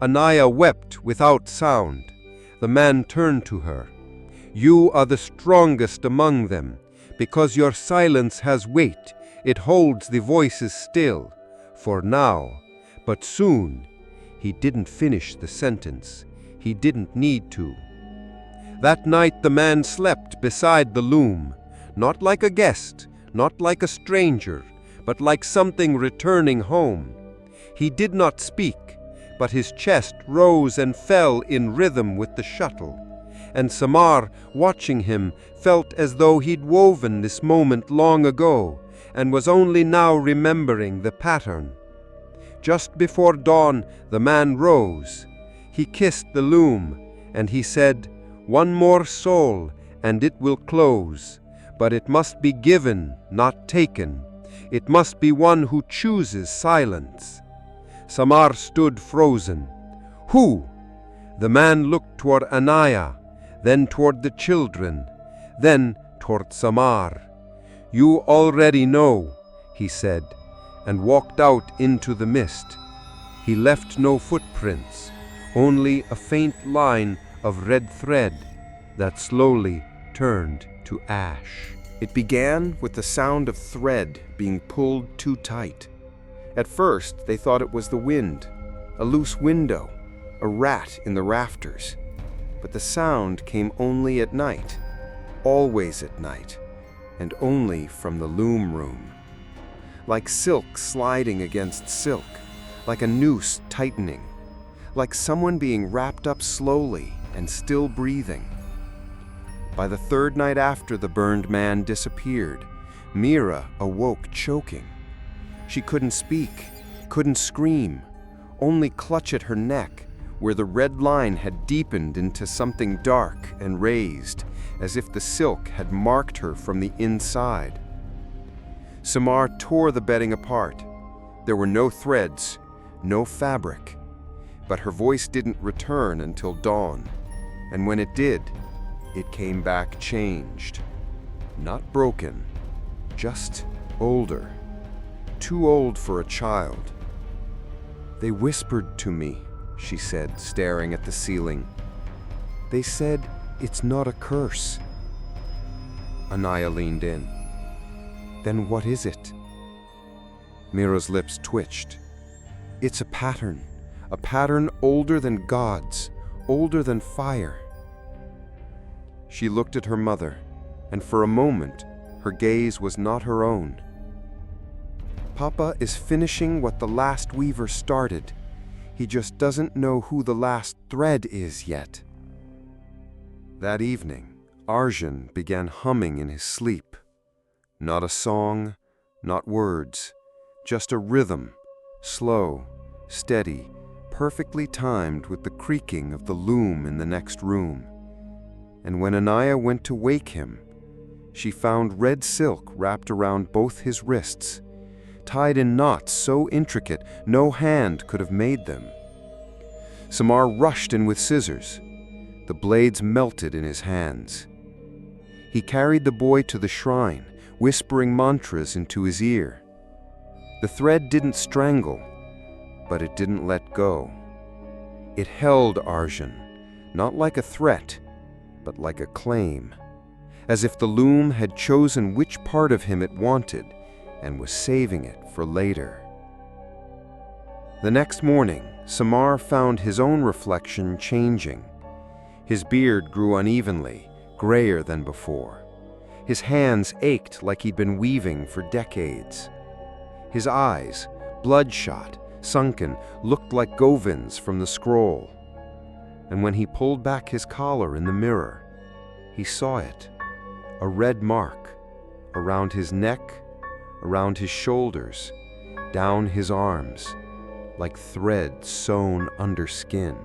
Anaya wept without sound. The man turned to her. "You are the strongest among them, because your silence has weight. It holds the voices still, for now, but soon." He didn't finish the sentence. He didn't need to. That night the man slept beside the loom, not like a guest, not like a stranger, but like something returning home. He did not speak, but his chest rose and fell in rhythm with the shuttle. And Samar, watching him, felt as though he'd woven this moment long ago, and was only now remembering the pattern. Just before dawn, the man rose. He kissed the loom, and he said, "One more soul, and it will close. But it must be given, not taken. It must be one who chooses silence." Samar stood frozen. "Who?" The man looked toward Anaya, then toward the children, then toward Samar. "You already know," he said, and walked out into the mist. He left no footprints, only a faint line of red thread that slowly turned to ash. It began with the sound of thread being pulled too tight. At first, they thought it was the wind, a loose window, a rat in the rafters. But the sound came only at night, always at night, and only from the loom room. Like silk sliding against silk, like a noose tightening, like someone being wrapped up slowly and still breathing. By the third night after the burned man disappeared, Mira awoke choking. She couldn't speak, couldn't scream, only clutch at her neck, where the red line had deepened into something dark and raised, as if the silk had marked her from the inside. Samar tore the bedding apart. There were no threads, no fabric. But her voice didn't return until dawn, and when it did, it came back changed. Not broken, just older. Too old for a child. "They whispered to me," she said, staring at the ceiling. "They said it's not a curse." Anaya leaned in. "Then what is it?" Mira's lips twitched. "It's a pattern older than gods, older than fire." She looked at her mother, and for a moment, her gaze was not her own. "Papa is finishing what the last weaver started. He just doesn't know who the last thread is yet." That evening, Arjun began humming in his sleep. Not a song, not words, just a rhythm, slow, steady, perfectly timed with the creaking of the loom in the next room. And when Anaya went to wake him, she found red silk wrapped around both his wrists, tied in knots so intricate no hand could have made them. Samar rushed in with scissors. The blades melted in his hands. He carried the boy to the shrine, whispering mantras into his ear. The thread didn't strangle, but it didn't let go. It held Arjun, not like a threat, but like a claim, as if the loom had chosen which part of him it wanted and was saving it for later. The next morning, Samar found his own reflection changing. His beard grew unevenly, grayer than before. His hands ached like he'd been weaving for decades. His eyes, bloodshot, sunken, looked like Govind's from the scroll. And when he pulled back his collar in the mirror, he saw it, a red mark, around his neck, around his shoulders, down his arms, like thread sewn under skin.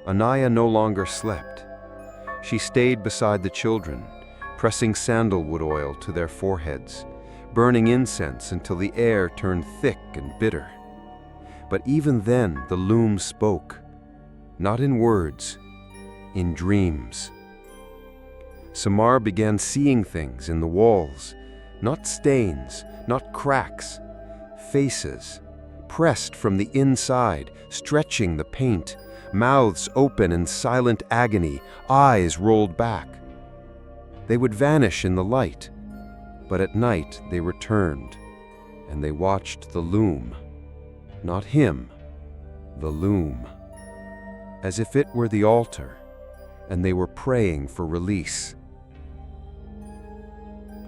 Anaya no longer slept. She stayed beside the children, pressing sandalwood oil to their foreheads, burning incense until the air turned thick and bitter. But even then the loom spoke, not in words, in dreams. Samar began seeing things in the walls, not stains, not cracks, faces, pressed from the inside, stretching the paint, mouths open in silent agony, eyes rolled back. They would vanish in the light, but at night they returned, and they watched the loom, not him, the loom, as if it were the altar, and they were praying for release.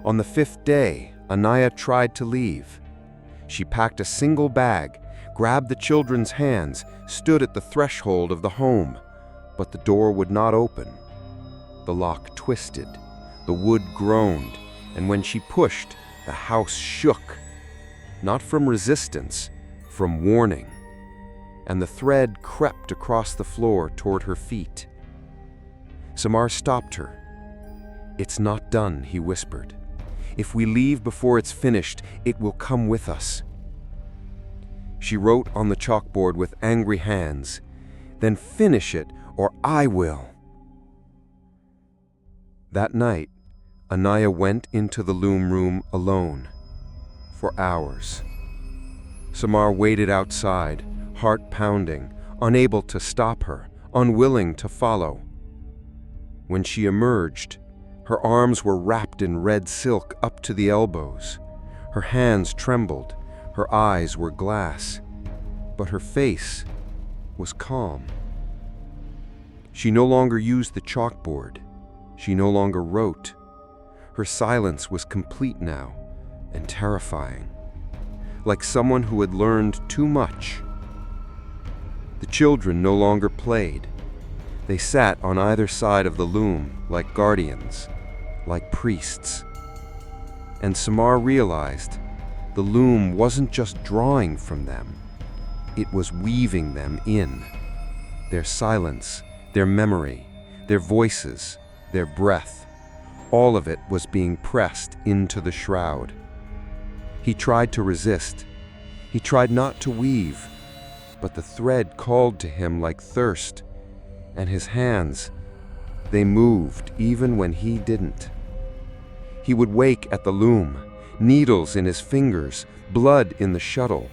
On the 5th day, Anaya tried to leave. She packed a single bag, grabbed the children's hands, stood at the threshold of the home, but the door would not open. The lock twisted, the wood groaned, and when she pushed, the house shook, not from resistance, from warning, and the thread crept across the floor toward her feet. Samar stopped her. "It's not done," he whispered. "If we leave before it's finished, it will come with us." She wrote on the chalkboard with angry hands, "Then finish it, or I will." That night, Anaya went into the loom room alone, for hours. Samar waited outside, heart pounding, unable to stop her, unwilling to follow. When she emerged, her arms were wrapped in red silk up to the elbows. Her hands trembled, her eyes were glass, but her face was calm. She no longer used the chalkboard. She no longer wrote. Her silence was complete now and terrifying, like someone who had learned too much. The children no longer played. They sat on either side of the loom like guardians, like priests. And Samar realized the loom wasn't just drawing from them, it was weaving them in. Their silence, their memory, their voices, their breath, all of it was being pressed into the shroud. He tried to resist. He tried not to weave, but the thread called to him like thirst, and his hands, they moved even when he didn't. He would wake at the loom, needles in his fingers, blood in the shuttle,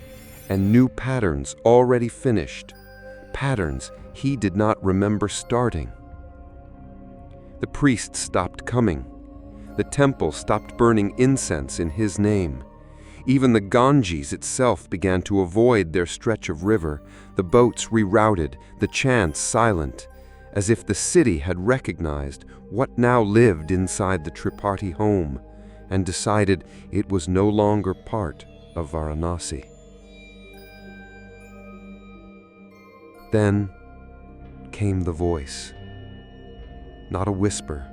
and new patterns already finished, patterns he did not remember starting. The priests stopped coming. The temple stopped burning incense in his name. Even the Ganges itself began to avoid their stretch of river, the boats rerouted, the chants silent, as if the city had recognized what now lived inside the Tripathi home and decided it was no longer part of Varanasi. Then came the voice. Not a whisper,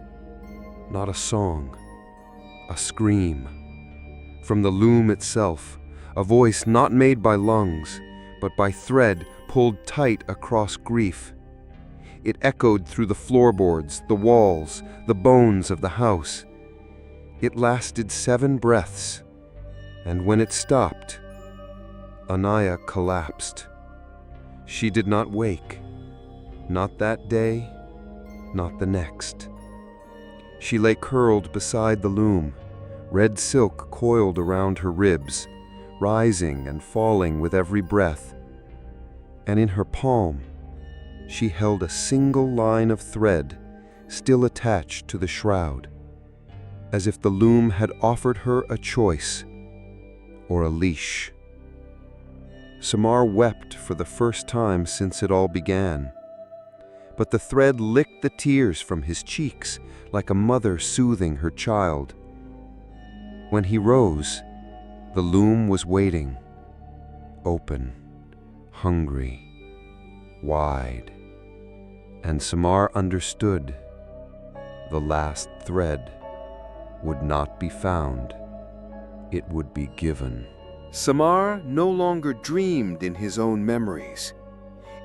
not a song, a scream. From the loom itself, a voice not made by lungs, but by thread pulled tight across grief. It echoed through the floorboards, the walls, the bones of the house. It lasted 7 breaths, and when it stopped, Anaya collapsed. She did not wake, not that day, not the next. She lay curled beside the loom, red silk coiled around her ribs, rising and falling with every breath. And in her palm, she held a single line of thread still attached to the shroud, as if the loom had offered her a choice or a leash. Samar wept for the first time since it all began, but the thread licked the tears from his cheeks like a mother soothing her child. When he rose, the loom was waiting, open, hungry, wide, and Samar understood the last thread would not be found, it would be given. Samar no longer dreamed in his own memories.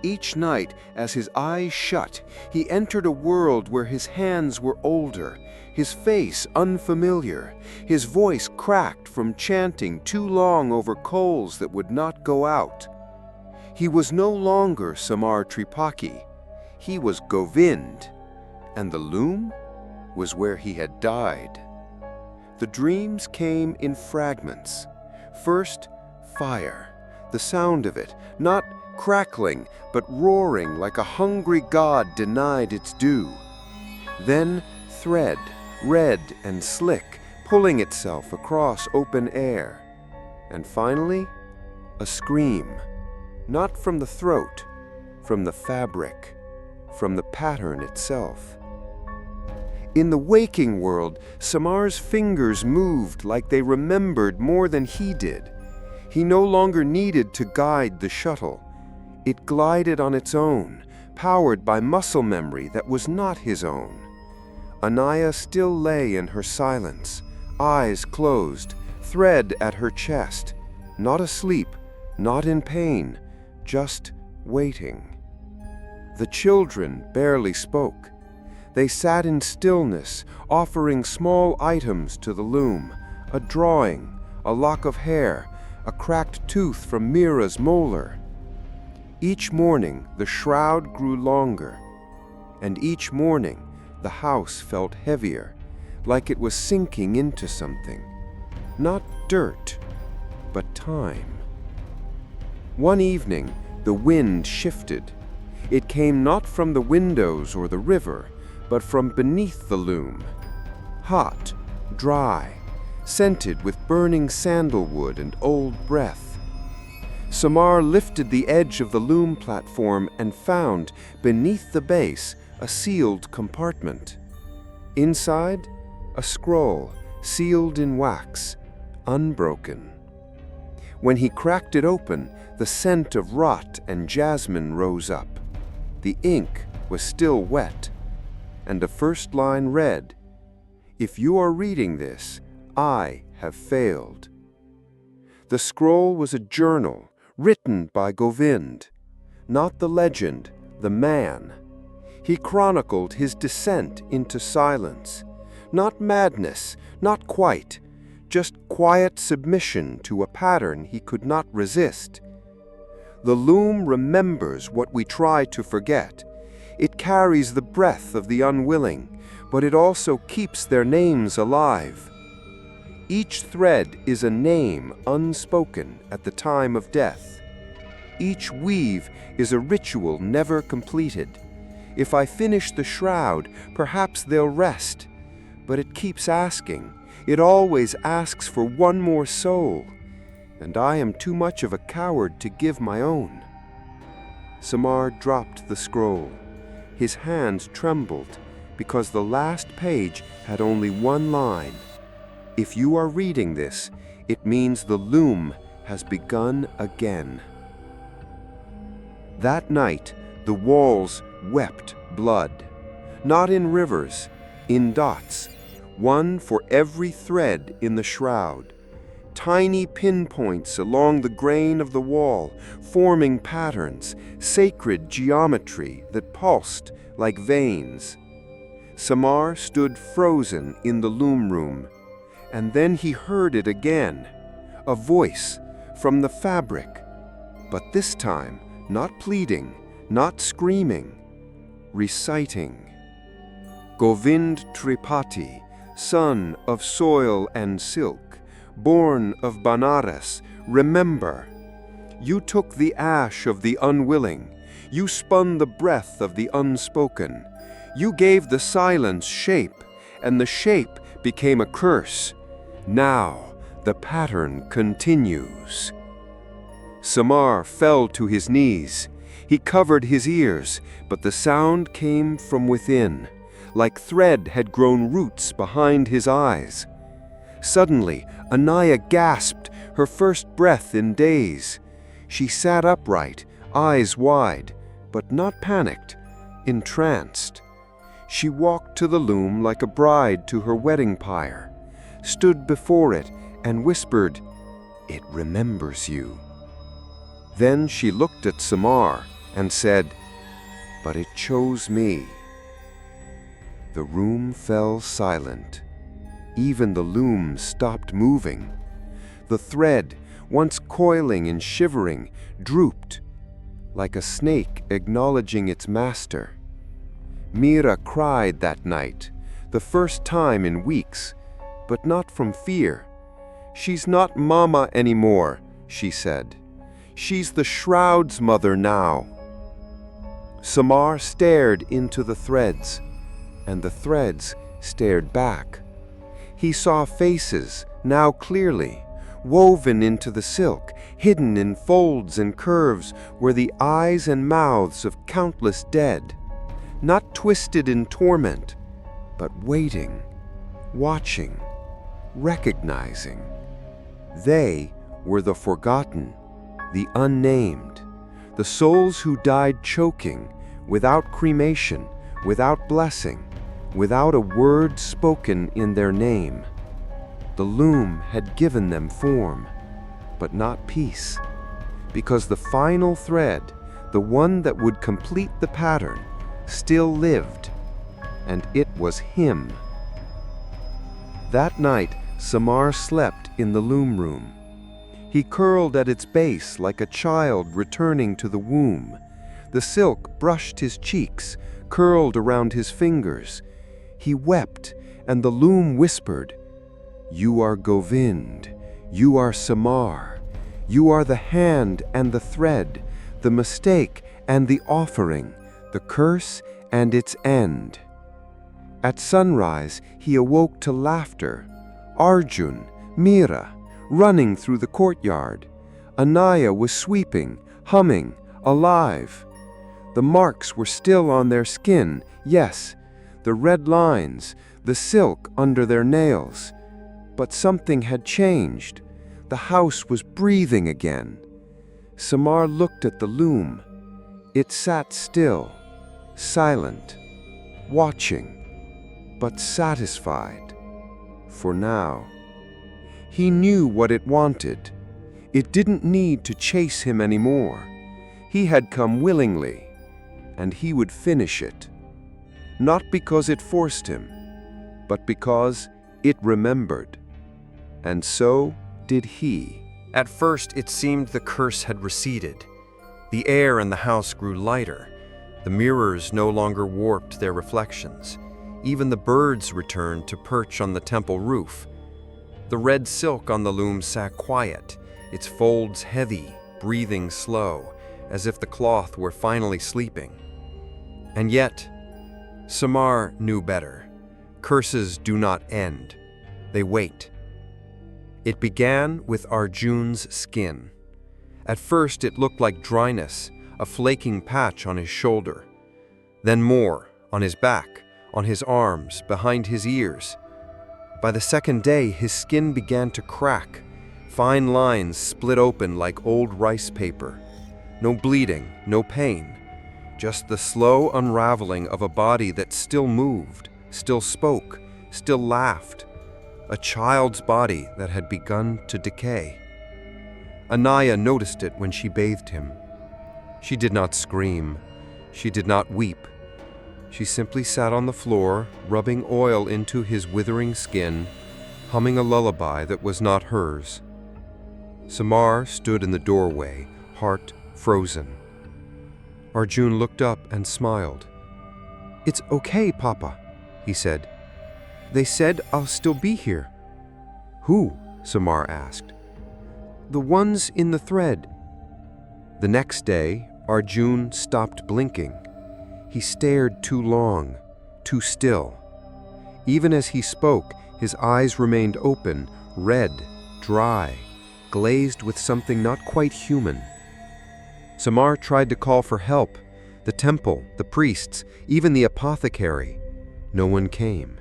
Each night, as his eyes shut, he entered a world where his hands were older, his face unfamiliar, his voice cracked from chanting too long over coals that would not go out. He was no longer Samar Tripaki. He was Govind, and the loom was where he had died. The dreams came in fragments. First, fire, the sound of it, not crackling, but roaring like a hungry god denied its due. Then thread, red and slick, pulling itself across open air. And finally, a scream, not from the throat, from the fabric, from the pattern itself. In the waking world, Samar's fingers moved like they remembered more than he did. He no longer needed to guide the shuttle. It glided on its own, powered by muscle memory that was not his own. Anaya still lay in her silence, eyes closed, thread at her chest, not asleep, not in pain, just waiting. The children barely spoke. They sat in stillness, offering small items to the loom, a drawing, a lock of hair, a cracked tooth from Mira's molar. Each morning, the shroud grew longer, and each morning, the house felt heavier, like it was sinking into something. Not dirt, but time. One evening, the wind shifted. It came not from the windows or the river, but from beneath the loom. Hot, dry, scented with burning sandalwood and old breath. Samar lifted the edge of the loom platform and found, beneath the base, a sealed compartment. Inside, a scroll, sealed in wax, unbroken. When he cracked it open, the scent of rot and jasmine rose up. The ink was still wet, and the first line read, "If you are reading this, I have failed." The scroll was a journal written by Govind, not the legend, the man. He chronicled his descent into silence, not madness, not quite, just quiet submission to a pattern he could not resist. The loom remembers what we try to forget. It carries the breath of the unwilling, but it also keeps their names alive. Each thread is a name unspoken at the time of death. Each weave is a ritual never completed. If I finish the shroud, perhaps they'll rest. But it keeps asking. It always asks for one more soul. And I am too much of a coward to give my own. Samar dropped the scroll. His hands trembled because the last page had only one line. If you are reading this, it means the loom has begun again. That night, the walls wept blood, not in rivers, in dots, one for every thread in the shroud. Tiny pinpoints along the grain of the wall, forming patterns, sacred geometry that pulsed like veins. Samar stood frozen in the loom room, and then he heard it again, a voice from the fabric, but this time not pleading, not screaming, reciting. Govind Tripati, son of soil and silk, born of Benares, remember. You took the ash of the unwilling. You spun the breath of the unspoken. You gave the silence shape, and the shape became a curse. Now the pattern continues. Samar fell to his knees. He covered his ears, but the sound came from within, like thread had grown roots behind his eyes. Suddenly, Anaya gasped, her first breath in days. She sat upright, eyes wide, but not panicked, entranced. She walked to the loom like a bride to her wedding pyre, stood before it and whispered, "It remembers you." Then she looked at Samar and said, "But it chose me." The room fell silent. Even the loom stopped moving. The thread, once coiling and shivering, drooped, like a snake acknowledging its master. Mira cried that night, the first time in weeks, but not from fear. "She's not Mama anymore," she said. "She's the shroud's mother now." Samar stared into the threads, and the threads stared back. He saw faces, now clearly, woven into the silk, hidden in folds and curves were the eyes and mouths of countless dead, not twisted in torment, but waiting, watching, recognizing. They were the forgotten, the unnamed, the souls who died choking, without cremation, without blessing, without a word spoken in their name. The loom had given them form, but not peace, because the final thread, the one that would complete the pattern, still lived, and it was him. That night, Samar slept in the loom room. He curled at its base like a child returning to the womb. The silk brushed his cheeks, curled around his fingers. He wept, and the loom whispered, "You are Govind, you are Samar, you are the hand and the thread, the mistake and the offering, the curse and its end." At sunrise, he awoke to laughter. Arjun, Mira, running through the courtyard. Anaya was sweeping, humming, alive. The marks were still on their skin, yes, the red lines, the silk under their nails. But something had changed. The house was breathing again. Samar looked at the loom. It sat still, silent, watching, but satisfied. For now. He knew what it wanted. It didn't need to chase him anymore. He had come willingly, and he would finish it. Not because it forced him, but because it remembered. And so did he. At first, it seemed the curse had receded. The air in the house grew lighter. The mirrors no longer warped their reflections. Even the birds returned to perch on the temple roof. The red silk on the loom sat quiet, its folds heavy, breathing slow, as if the cloth were finally sleeping. And yet, Samar knew better. Curses do not end. They wait. It began with Arjun's skin. At first, it looked like dryness, a flaking patch on his shoulder. Then more, on his back, on his arms, behind his ears. By the second day, his skin began to crack. Fine lines split open like old rice paper. No bleeding, no pain. Just the slow unraveling of a body that still moved, still spoke, still laughed. A child's body that had begun to decay. Anaya noticed it when she bathed him. She did not scream. She did not weep. She simply sat on the floor, rubbing oil into his withering skin, humming a lullaby that was not hers. Samar stood in the doorway, heart frozen. Arjun looked up and smiled. "It's okay, Papa," he said. "They said I'll still be here." "Who?" Samar asked. The ones in the thread." The next day, Arjun stopped blinking. He stared too long, too still. Even as he spoke, his eyes remained open, red, dry, glazed with something not quite human. Samar tried to call for help. The temple, the priests, even the apothecary. No one came.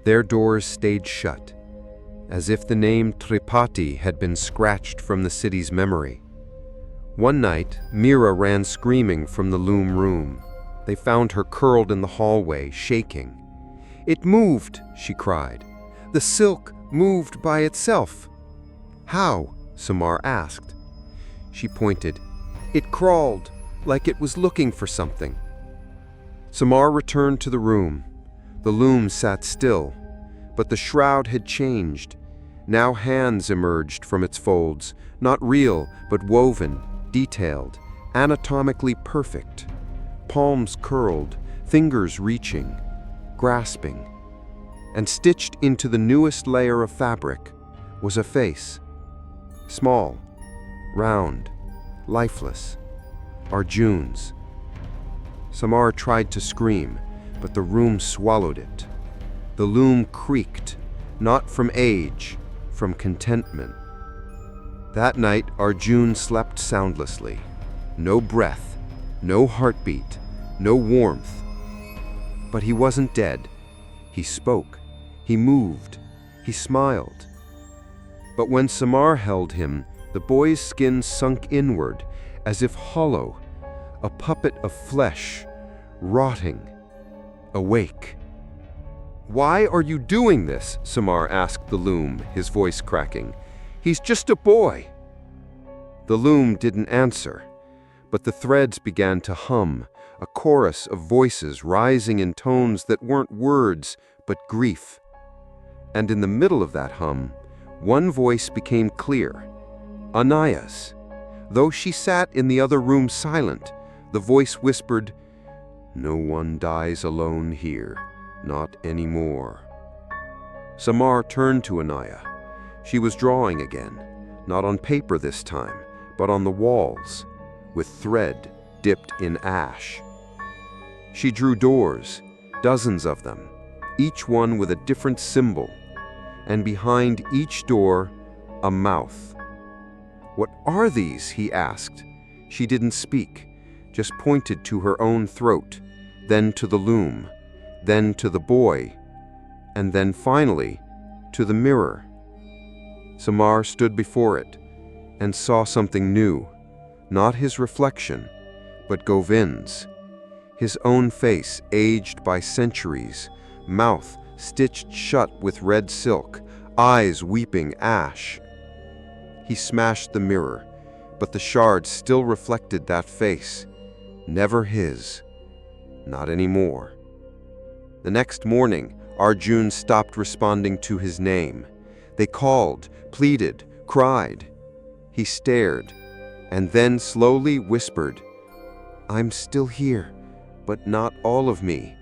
Their doors stayed shut, as if the name Tripati had been scratched from the city's memory. One night, Meera ran screaming from the Loom room. They found her curled in the hallway, shaking. "It moved," she cried. "The silk moved by itself." "How?" Samar asked. She pointed. "It crawled, like it was looking for something." Samar returned to the room. The loom sat still, but the shroud had changed. Now hands emerged from its folds, not real, but woven, detailed, anatomically perfect. Palms curled, fingers reaching, grasping. And stitched into the newest layer of fabric was a face. Small, round, lifeless. Arjun's. Samar tried to scream, but the room swallowed it. The loom creaked, not from age, from contentment. That night, Arjun slept soundlessly. No breath, no heartbeat, no warmth. But he wasn't dead. He spoke. He moved. He smiled. But when Samar held him, the boy's skin sunk inward, as if hollow, a puppet of flesh, rotting, awake. "Why are you doing this?" Samar asked the loom, his voice cracking. "He's just a boy." The loom didn't answer, but the threads began to hum, a chorus of voices rising in tones that weren't words, but grief. And in the middle of that hum, one voice became clear, Anaya's. Though she sat in the other room silent, the voice whispered, "No one dies alone here, not anymore." Samar turned to Anaya. She was drawing again, not on paper this time, but on the walls, with thread dipped in ash. She drew doors, dozens of them, each one with a different symbol, and behind each door, a mouth. "What are these?" he asked. She didn't speak, just pointed to her own throat, then to the loom, then to the boy, and then finally to the mirror. Samar stood before it and saw something new, not his reflection, but Govind's. His own face aged by centuries, mouth stitched shut with red silk, eyes weeping ash. He smashed the mirror, but the shards still reflected that face. Never his. Not anymore. The next morning, Arjun stopped responding to his name. They called, pleaded, cried. He stared, and then slowly whispered, "I'm still here, but not all of me."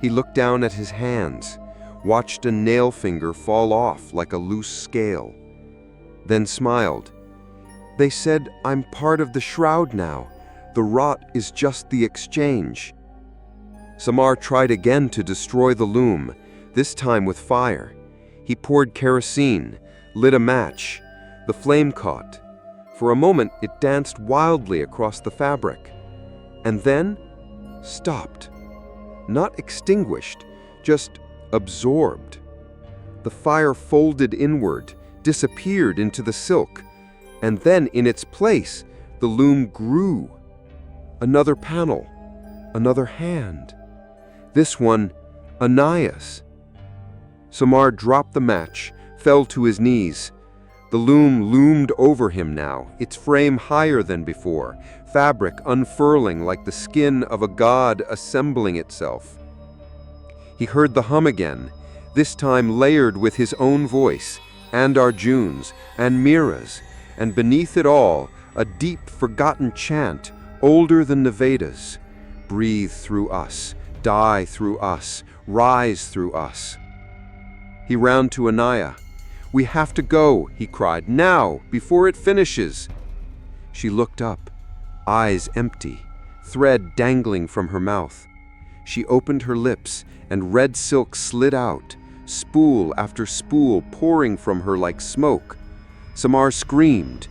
He looked down at his hands, watched a nail finger fall off like a loose scale, then smiled. "They said I'm part of the shroud now. The rot is just the exchange." Samar tried again to destroy the loom, this time with fire. He poured kerosene, lit a match. The flame caught. For a moment, it danced wildly across the fabric, and then stopped. Not extinguished, just absorbed. The fire folded inward, disappeared into the silk, and then in its place, the loom grew. Another panel, another hand. This one, Anaya's. Samar dropped the match, fell to his knees. The loom loomed over him now, its frame higher than before, fabric unfurling like the skin of a god assembling itself. He heard the hum again, this time layered with his own voice, and Arjun's, and Meera's, and beneath it all, a deep, forgotten chant, older than the Vedas. Breathe through us, die through us, rise through us. He ran to Anaya. "We have to go," he cried, "now, before it finishes." She looked up, eyes empty, thread dangling from her mouth. She opened her lips, and red silk slid out, spool after spool pouring from her like smoke. Samar screamed,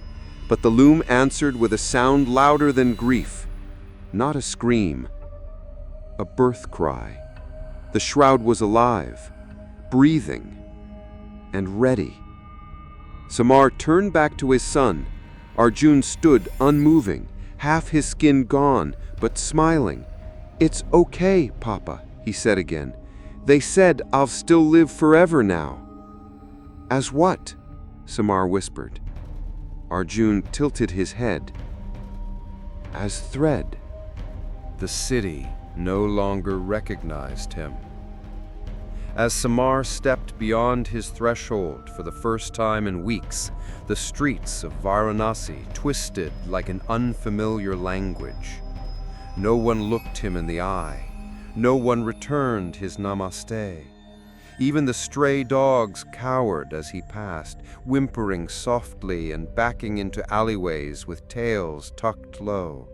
but the loom answered with a sound louder than grief. Not a scream, a birth cry. The shroud was alive, breathing, and ready. Samar turned back to his son. Arjun stood unmoving, half his skin gone, but smiling. "It's okay, Papa," he said again. "They said I'll still live forever now." "As what?" Samar whispered. Arjun tilted his head. "As thread." The city no longer recognized him. As Samar stepped beyond his threshold for the first time in weeks, the streets of Varanasi twisted like an unfamiliar language. No one looked him in the eye. No one returned his namaste. Even the stray dogs cowered as he passed, whimpering softly and backing into alleyways with tails tucked low.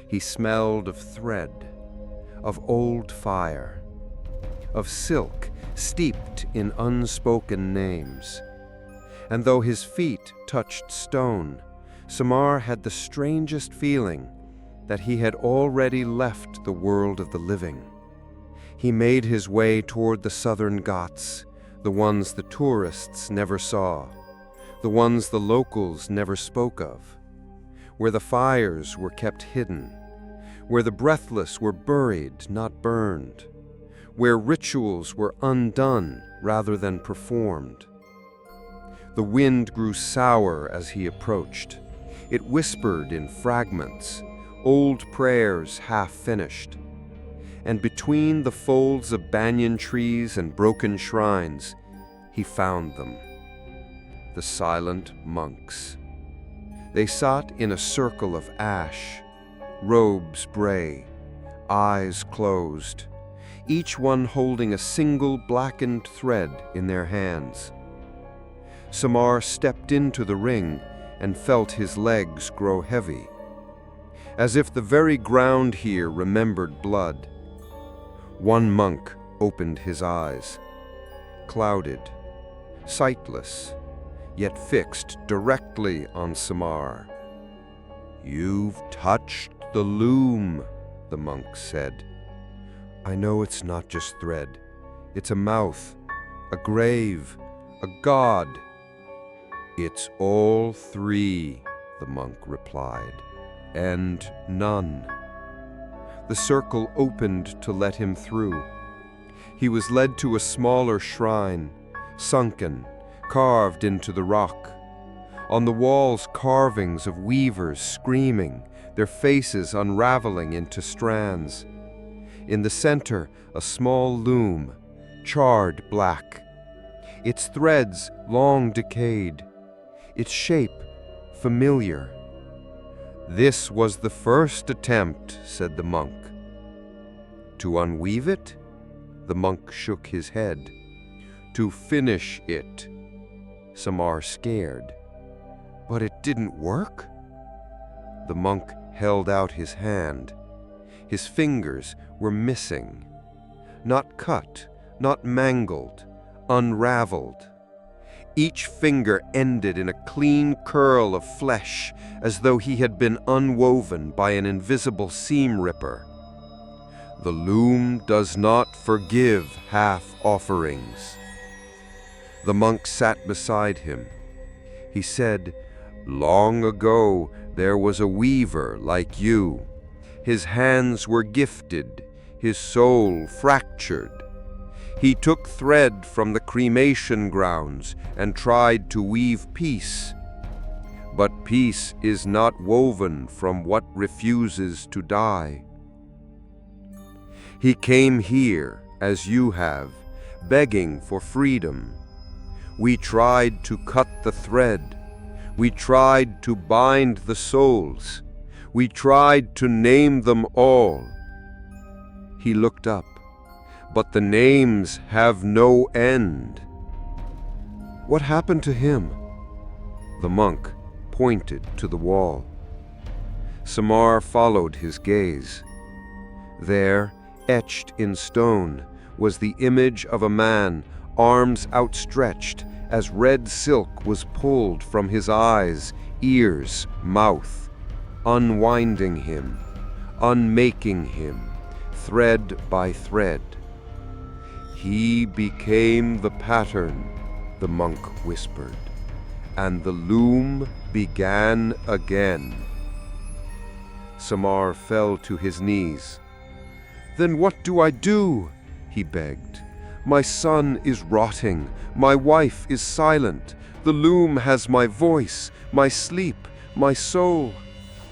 He smelled of thread, of old fire, of silk steeped in unspoken names. And though his feet touched stone, Samar had the strangest feeling that he had already left the world of the living. He made his way toward the southern ghats, the ones the tourists never saw, the ones the locals never spoke of, where the fires were kept hidden, where the breathless were buried, not burned, where rituals were undone rather than performed. The wind grew sour as he approached. It whispered in fragments, old prayers half finished. And between the folds of banyan trees and broken shrines, he found them. The silent monks. They sat in a circle of ash, robes gray, eyes closed, each one holding a single blackened thread in their hands. Samar stepped into the ring and felt his legs grow heavy, as if the very ground here remembered blood. One monk opened his eyes, clouded, sightless, yet fixed directly on Samar. "You've touched the loom," the monk said. "I know it's not just thread. It's a mouth, a grave, a god." "It's all three," the monk replied, "and none." The circle opened to let him through. He was led to a smaller shrine, sunken, carved into the rock. On the walls, carvings of weavers screaming, their faces unraveling into strands. In the center, a small loom, charred black. Its threads long decayed, its shape familiar. "This was the first attempt," said the monk. "To unweave it?" The monk shook his head. "To finish it." Samar scared. "But it didn't work?" The monk held out his hand. His fingers were missing. Not cut, not mangled, unraveled. Each finger ended in a clean curl of flesh, as though he had been unwoven by an invisible seam ripper. "The loom does not forgive half offerings." The monk sat beside him. He said, "Long ago there was a weaver like you. His hands were gifted, his soul fractured. He took thread from the cremation grounds and tried to weave peace. But peace is not woven from what refuses to die. He came here, as you have, begging for freedom. We tried to cut the thread. We tried to bind the souls. We tried to name them all." He looked up. "But the names have no end." What happened to him?" The monk pointed to the wall. Samar followed his gaze. There, etched in stone, was the image of a man, arms outstretched, as red silk was pulled from his eyes, ears, mouth, unwinding him, unmaking him, thread by thread. "He became the pattern," the monk whispered, "and the loom began again." Samar fell to his knees. "Then what do I do?" he begged. "My son is rotting. My wife is silent. The loom has my voice, my sleep, my soul.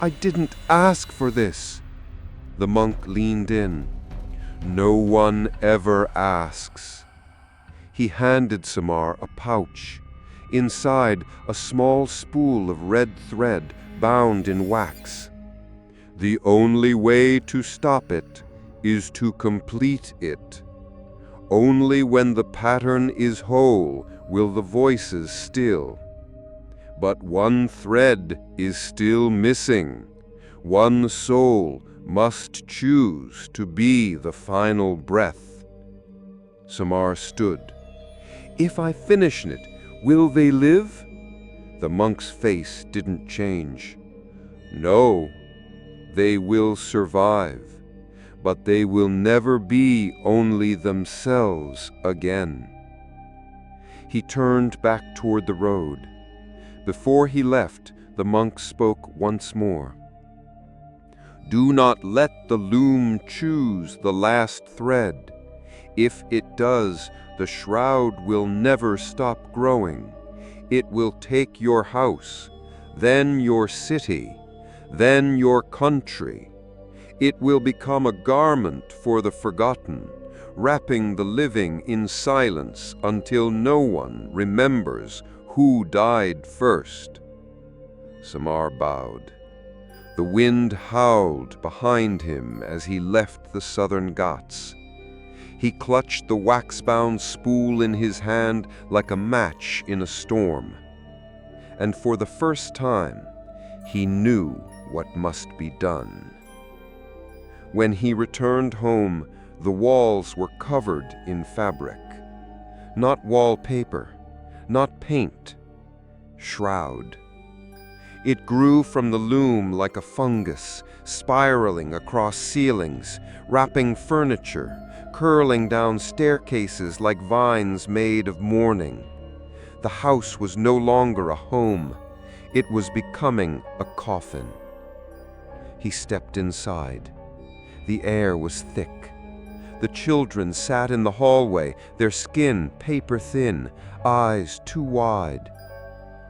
I didn't ask for this." The monk leaned in. "No one ever asks." He handed Samar a pouch. Inside, a small spool of red thread bound in wax. "The only way to stop it is to complete it. Only when the pattern is whole will the voices still. But one thread is still missing. One soul must choose to be the final breath." Samar stood. "If I finish it, will they live?" The monk's face didn't change. "No, they will survive, but they will never be only themselves again." He turned back toward the road. Before he left, the monk spoke once more. "Do not let the loom choose the last thread. If it does, the shroud will never stop growing. It will take your house, then your city, then your country. It will become a garment for the forgotten, wrapping the living in silence until no one remembers who died first." Samar bowed. The wind howled behind him as he left the southern ghats. He clutched the wax-bound spool in his hand like a match in a storm. And for the first time, he knew what must be done. When he returned home, the walls were covered in fabric. Not wallpaper, not paint, shroud. It grew from the loom like a fungus, spiraling across ceilings, wrapping furniture, curling down staircases like vines made of mourning. The house was no longer a home. It was becoming a coffin. He stepped inside. The air was thick. The children sat in the hallway, their skin paper-thin, eyes too wide.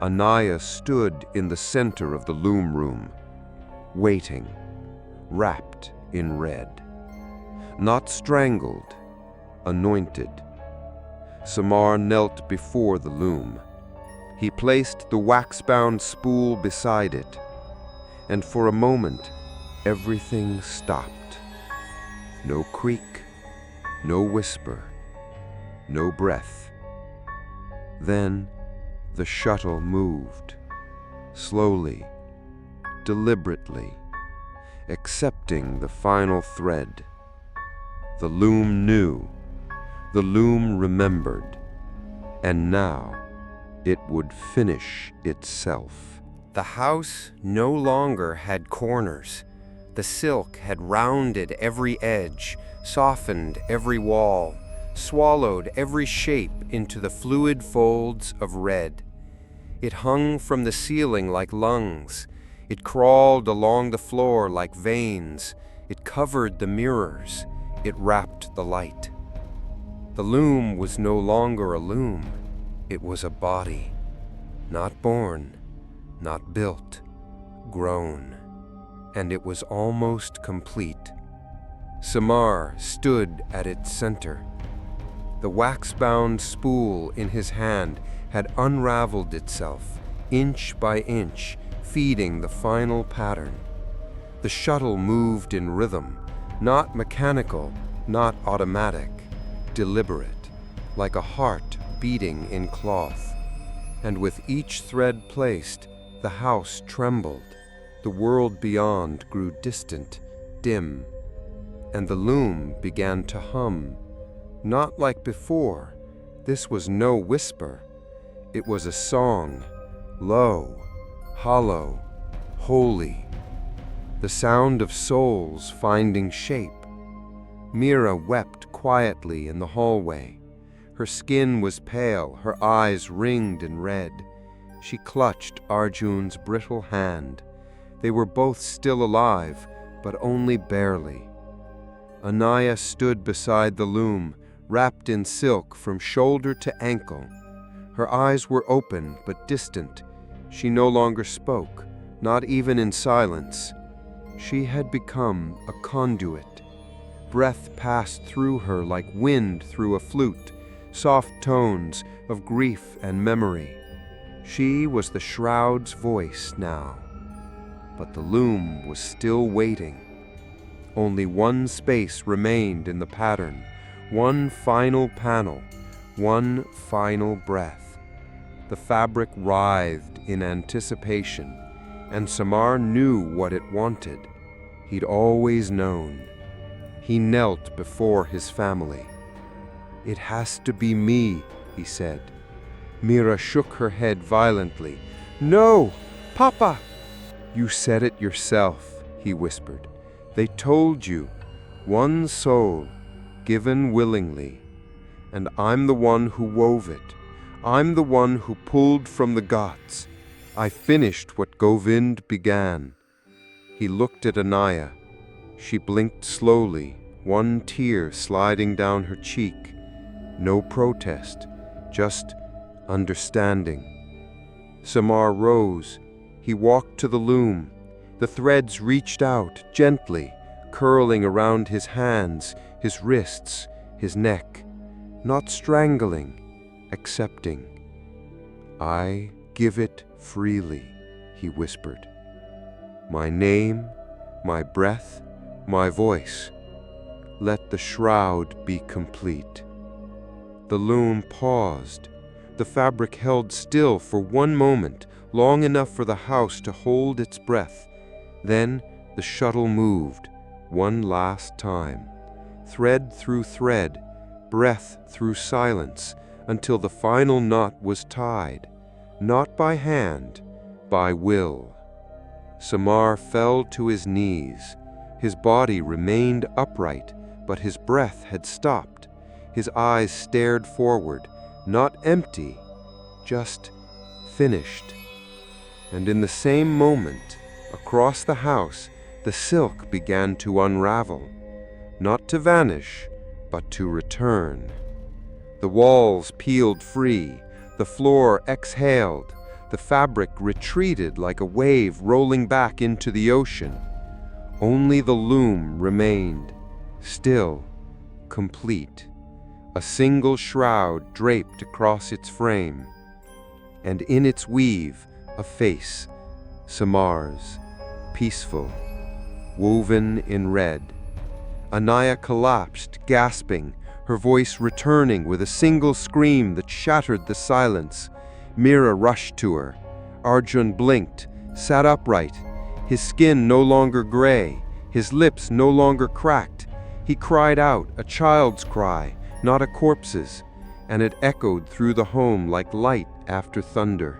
Anaya stood in the center of the loom room, waiting, wrapped in red. Not strangled, anointed. Samar knelt before the loom. He placed the wax-bound spool beside it, and for a moment, everything stopped. No creak, no whisper, no breath. Then the shuttle moved, slowly, deliberately, accepting the final thread. The loom knew, the loom remembered, and now it would finish itself. The house no longer had corners. The silk had rounded every edge, softened every wall, swallowed every shape into the fluid folds of red. It hung from the ceiling like lungs. It crawled along the floor like veins. It covered the mirrors. It wrapped the light. The loom was no longer a loom. It was a body, not born, not built, grown. And it was almost complete. Samar stood at its center. The wax-bound spool in his hand had unraveled itself, inch by inch, feeding the final pattern. The shuttle moved in rhythm, not mechanical, not automatic, deliberate, like a heart beating in cloth. And with each thread placed, the house trembled. The world beyond grew distant, dim, and the loom began to hum. Not like before. This was no whisper. It was a song, low, hollow, holy. The sound of souls finding shape. Mira wept quietly in the hallway. Her skin was pale, her eyes ringed and red. She clutched Arjun's brittle hand. They were both still alive, but only barely. Anaya stood beside the loom, wrapped in silk from shoulder to ankle. Her eyes were open but distant. She no longer spoke, not even in silence. She had become a conduit. Breath passed through her like wind through a flute, soft tones of grief and memory. She was the shroud's voice now. But the loom was still waiting. Only one space remained in the pattern, one final panel, one final breath. The fabric writhed in anticipation, and Samar knew what it wanted. He'd always known. He knelt before his family. "It has to be me," he said. Mira shook her head violently. "No, Papa!" "You said it yourself," he whispered. "They told you. One soul, given willingly. And I'm the one who wove it. I'm the one who pulled from the ghats. I finished what Govind began." He looked at Anaya. She blinked slowly, one tear sliding down her cheek. No protest, just understanding. Samar rose. He walked to the loom. The threads reached out gently, curling around his hands, his wrists, his neck. Not strangling, accepting. "I give it freely," he whispered. "My name, my breath, my voice. Let the shroud be complete." The loom paused. The fabric held still for one moment, long enough for the house to hold its breath. Then the shuttle moved, one last time. Thread through thread, breath through silence, until the final knot was tied. Not by hand, by will. Samar fell to his knees. His body remained upright, but his breath had stopped. His eyes stared forward, not empty, just finished. And in the same moment, across the house, the silk began to unravel, not to vanish, but to return. The walls peeled free, the floor exhaled, the fabric retreated like a wave rolling back into the ocean. Only the loom remained, still, complete, a single shroud draped across its frame, and in its weave a face, Samar's, peaceful, woven in red. Anaya collapsed, gasping, her voice returning with a single scream that shattered the silence. Mira rushed to her. Arjun blinked, sat upright, his skin no longer gray, his lips no longer cracked. He cried out, a child's cry, not a corpse's, and it echoed through the home like light after thunder.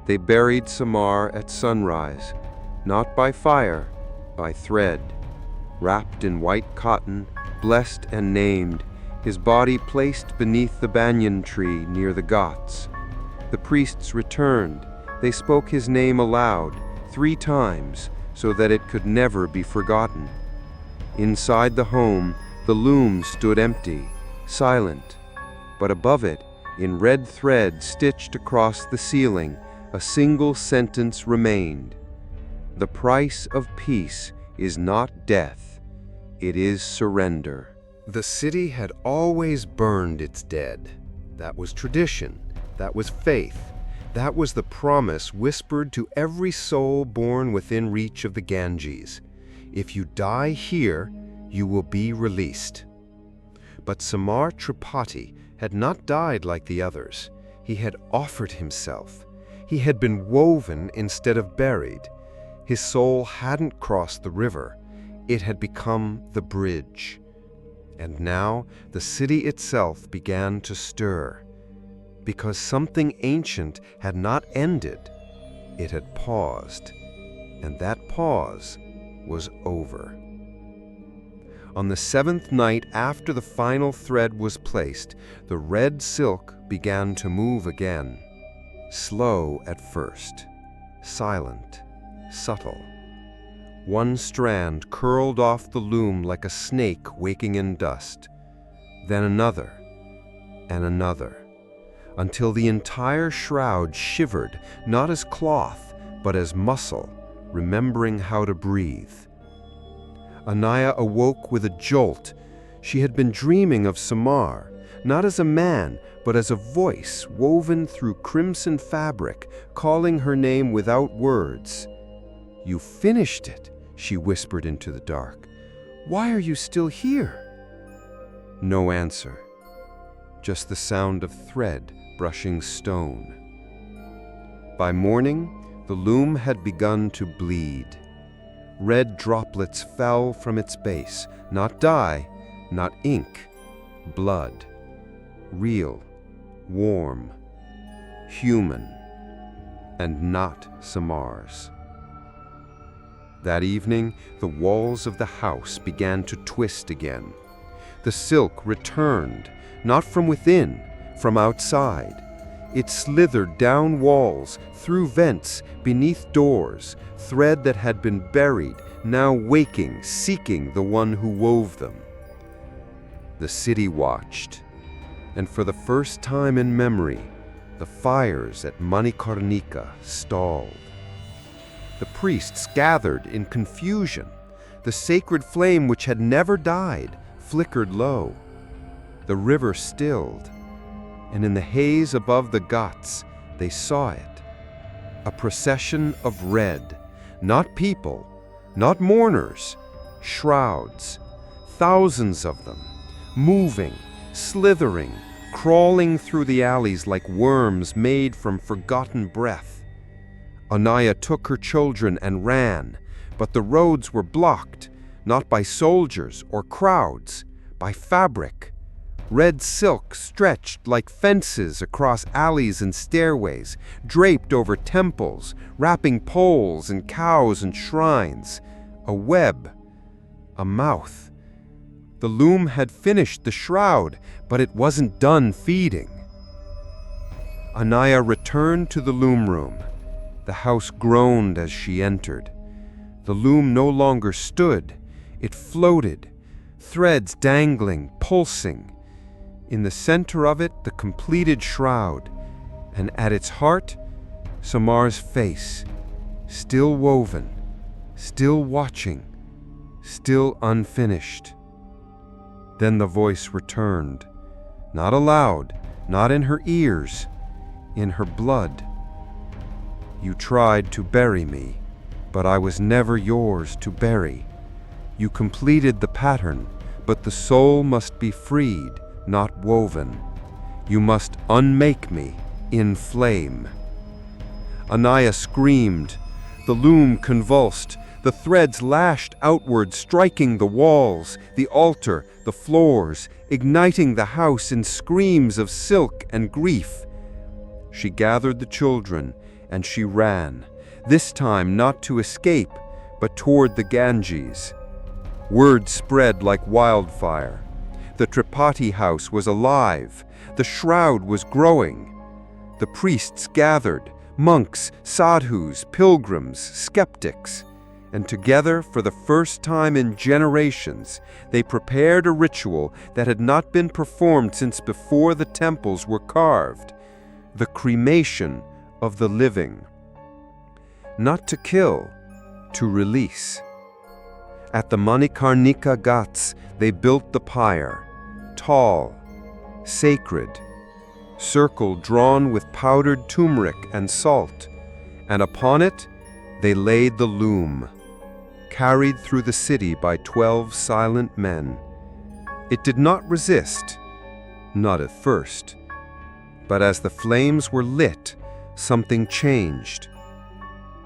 They buried Samar at sunrise, not by fire, by thread. Wrapped in white cotton, blessed and named, his body placed beneath the banyan tree near the ghats. The priests returned. They spoke his name aloud, 3 times, so that it could never be forgotten. Inside the home, the loom stood empty, silent, but above it, in red thread stitched across the ceiling, a single sentence remained. The price of peace is not death, it is surrender. The city had always burned its dead. That was tradition. That was faith. That was the promise whispered to every soul born within reach of the Ganges. If you die here, you will be released. But Samar Tripathi had not died like the others. He had offered himself. He had been woven instead of buried. His soul hadn't crossed the river. It had become the bridge. And now the city itself began to stir. Because something ancient had not ended, it had paused. And that pause was over. On the seventh night after the final thread was placed, the red silk began to move again. Slow at first, silent, subtle. One strand curled off the loom like a snake waking in dust. Then another, and another, until the entire shroud shivered, not as cloth, but as muscle, remembering how to breathe. Anaya awoke with a jolt. She had been dreaming of Samar, not as a man, but as a voice woven through crimson fabric, calling her name without words. "You finished it," she whispered into the dark. "Why are you still here?" No answer, just the sound of thread brushing stone. By morning, the loom had begun to bleed. Red droplets fell from its base, not dye, not ink, blood. Real, warm, human, and not Samar's. That evening, the walls of the house began to twist again. The silk returned, not from within, from outside. It slithered down walls, through vents, beneath doors, thread that had been buried, now waking, seeking the one who wove them. The city watched, and for the first time in memory, the fires at Manikarnika stalled. The priests gathered in confusion. The sacred flame which had never died flickered low. The river stilled, and in the haze above the ghats, they saw it. A procession of red, not people, not mourners, shrouds, thousands of them, moving, slithering, crawling through the alleys like worms made from forgotten breath. Anaya took her children and ran, but the roads were blocked, not by soldiers or crowds, by fabric. Red silk stretched like fences across alleys and stairways, draped over temples, wrapping poles and cows and shrines. A web, a mouth. The loom had finished the shroud, but it wasn't done feeding. Anaya returned to the loom room. The house groaned as she entered. The loom no longer stood. It floated, threads dangling, pulsing. In the center of it, the completed shroud, and at its heart, Samar's face, still woven, still watching, still unfinished. Then the voice returned, not aloud, not in her ears, in her blood. "You tried to bury me, but I was never yours to bury. You completed the pattern, but the soul must be freed, not woven. You must unmake me in flame." Anaya screamed. The loom convulsed. The threads lashed outward, striking the walls, the altar, the floors, igniting the house in screams of silk and grief. She gathered the children, and she ran, this time not to escape, but toward the Ganges. Word spread like wildfire. The Tripathi house was alive. The shroud was growing. The priests gathered, monks, sadhus, pilgrims, skeptics, and together, for the first time in generations, they prepared a ritual that had not been performed since before the temples were carved: the cremation of the living. Not to kill, to release. At the Manikarnika Ghats, they built the pyre, tall, sacred, circle drawn with powdered turmeric and salt, and upon it they laid the loom, carried through the city by 12 silent men. It did not resist, not at first. But as the flames were lit, something changed.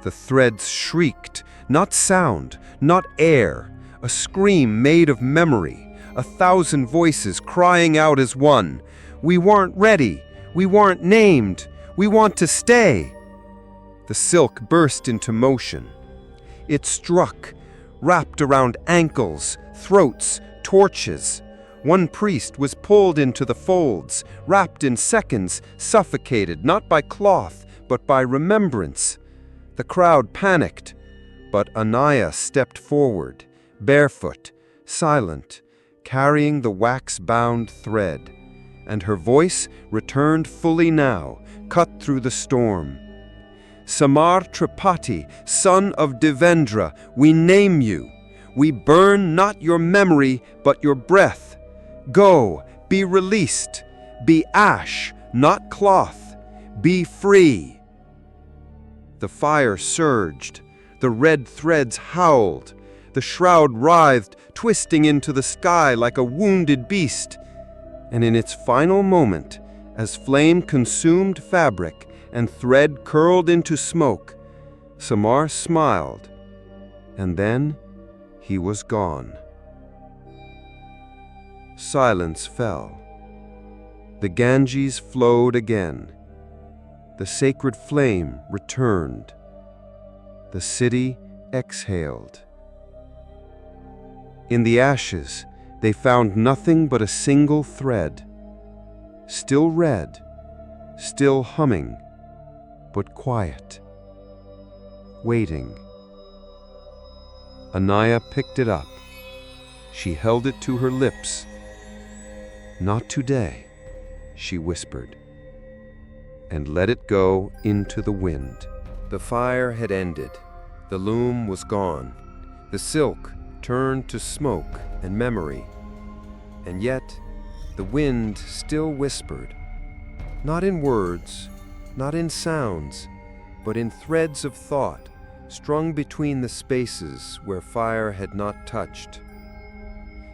The threads shrieked, not sound, not air, a scream made of memory, 1,000 voices crying out as one. We weren't ready, we weren't named, we want to stay. The silk burst into motion. It struck, wrapped around ankles, throats, torches. One priest was pulled into the folds, wrapped in seconds, suffocated not by cloth, but by remembrance. The crowd panicked, but Anaya stepped forward, barefoot, silent, carrying the wax-bound thread, and her voice returned fully now, cut through the storm. Samar Tripathi, son of Devendra, we name you. We burn not your memory, but your breath. Go, be released. Be ash, not cloth. Be free. The fire surged. The red threads howled. The shroud writhed, twisting into the sky like a wounded beast. And in its final moment, as flame consumed fabric and thread curled into smoke, Samar smiled, and then he was gone. Silence fell. The Ganges flowed again. The sacred flame returned. The city exhaled. In the ashes, they found nothing but a single thread, still red, still humming, but quiet, waiting. Anaya picked it up. She held it to her lips. Not today, she whispered, and let it go into the wind. The fire had ended. The loom was gone. The silk turned to smoke and memory. And yet, the wind still whispered, not in words, not in sounds, but in threads of thought, strung between the spaces where fire had not touched.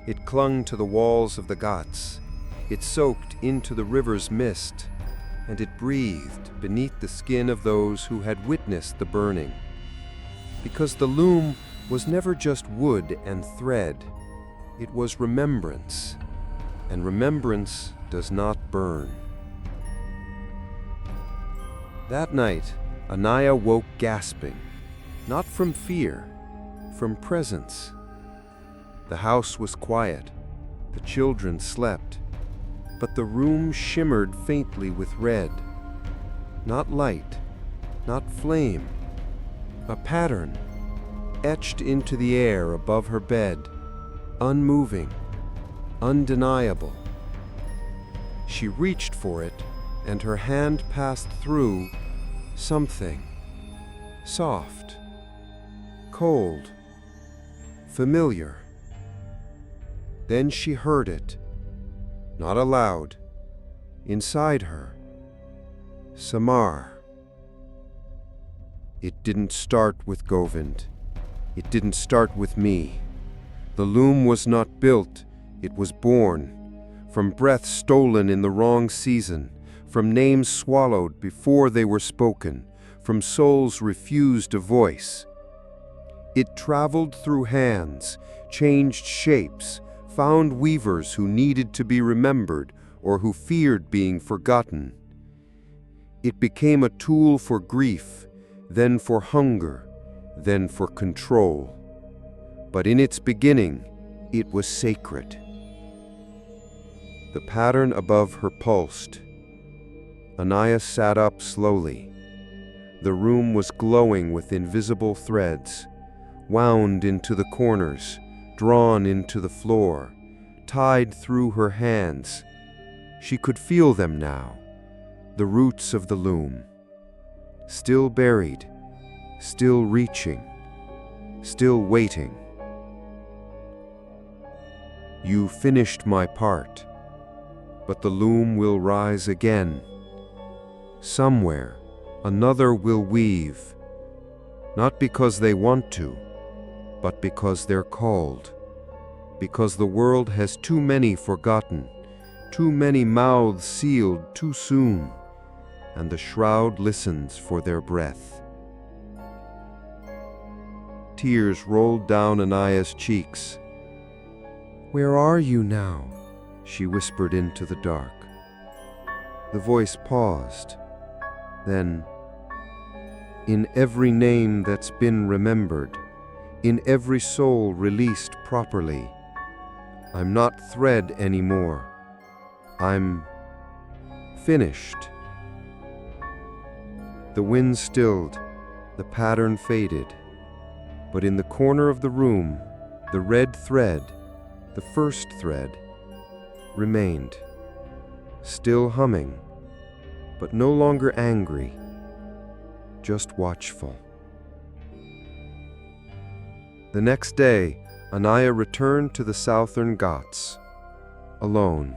It clung to the walls of the ghats. It soaked into the river's mist, and it breathed beneath the skin of those who had witnessed the burning. Because the loom was never just wood and thread, it was remembrance, and remembrance does not burn. That night, Anaya woke gasping, not from fear, from presence. The house was quiet, the children slept, but the room shimmered faintly with red. Not light, not flame, a pattern etched into the air above her bed, unmoving, undeniable. She reached for it, and her hand passed through something soft, cold, familiar. Then she heard it, not aloud, inside her. Samar. It didn't start with Govind. It didn't start with me. The loom was not built, it was born, from breath stolen in the wrong season, from names swallowed before they were spoken, from souls refused a voice. It traveled through hands, changed shapes, found weavers who needed to be remembered or who feared being forgotten. It became a tool for grief, then for hunger, then for control. But in its beginning, it was sacred. The pattern above her pulsed. Anaya sat up slowly. The room was glowing with invisible threads, wound into the corners, drawn into the floor, tied through her hands. She could feel them now, the roots of the loom. Still buried, still reaching, still waiting. You finished my part, but the loom will rise again. Somewhere, another will weave, not because they want to, but because they're called, because the world has too many forgotten, too many mouths sealed too soon, and the shroud listens for their breath. Tears rolled down Anaya's cheeks. "Where are you now?" she whispered into the dark. The voice paused. Then, "In every name that's been remembered, in every soul released properly, I'm not thread anymore. I'm finished." The wind stilled, the pattern faded, but in the corner of the room, the red thread, the first thread, remained, still humming, but no longer angry, just watchful. The next day, Anaya returned to the southern ghats, alone.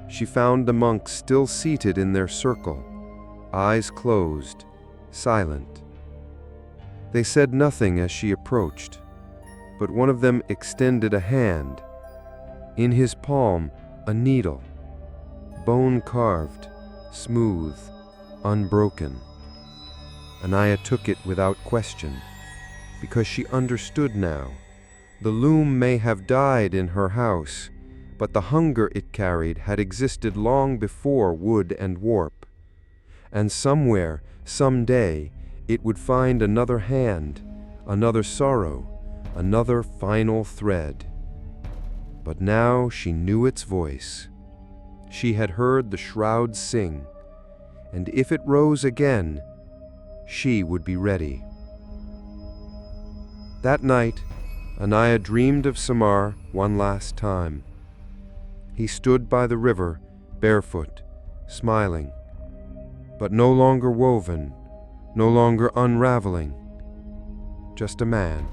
She found the monks still seated in their circle, eyes closed, silent. They said nothing as she approached, but one of them extended a hand. In his palm, a needle, bone-carved, smooth, unbroken. Anaya took it without question, because she understood now. The loom may have died in her house, but the hunger it carried had existed long before wood and warp. And somewhere, someday, it would find another hand, another sorrow, another final thread. But now she knew its voice. She had heard the shroud sing, and if it rose again, she would be ready. That night, Anaya dreamed of Samar one last time. He stood by the river, barefoot, smiling, but no longer woven, no longer unraveling, just a man,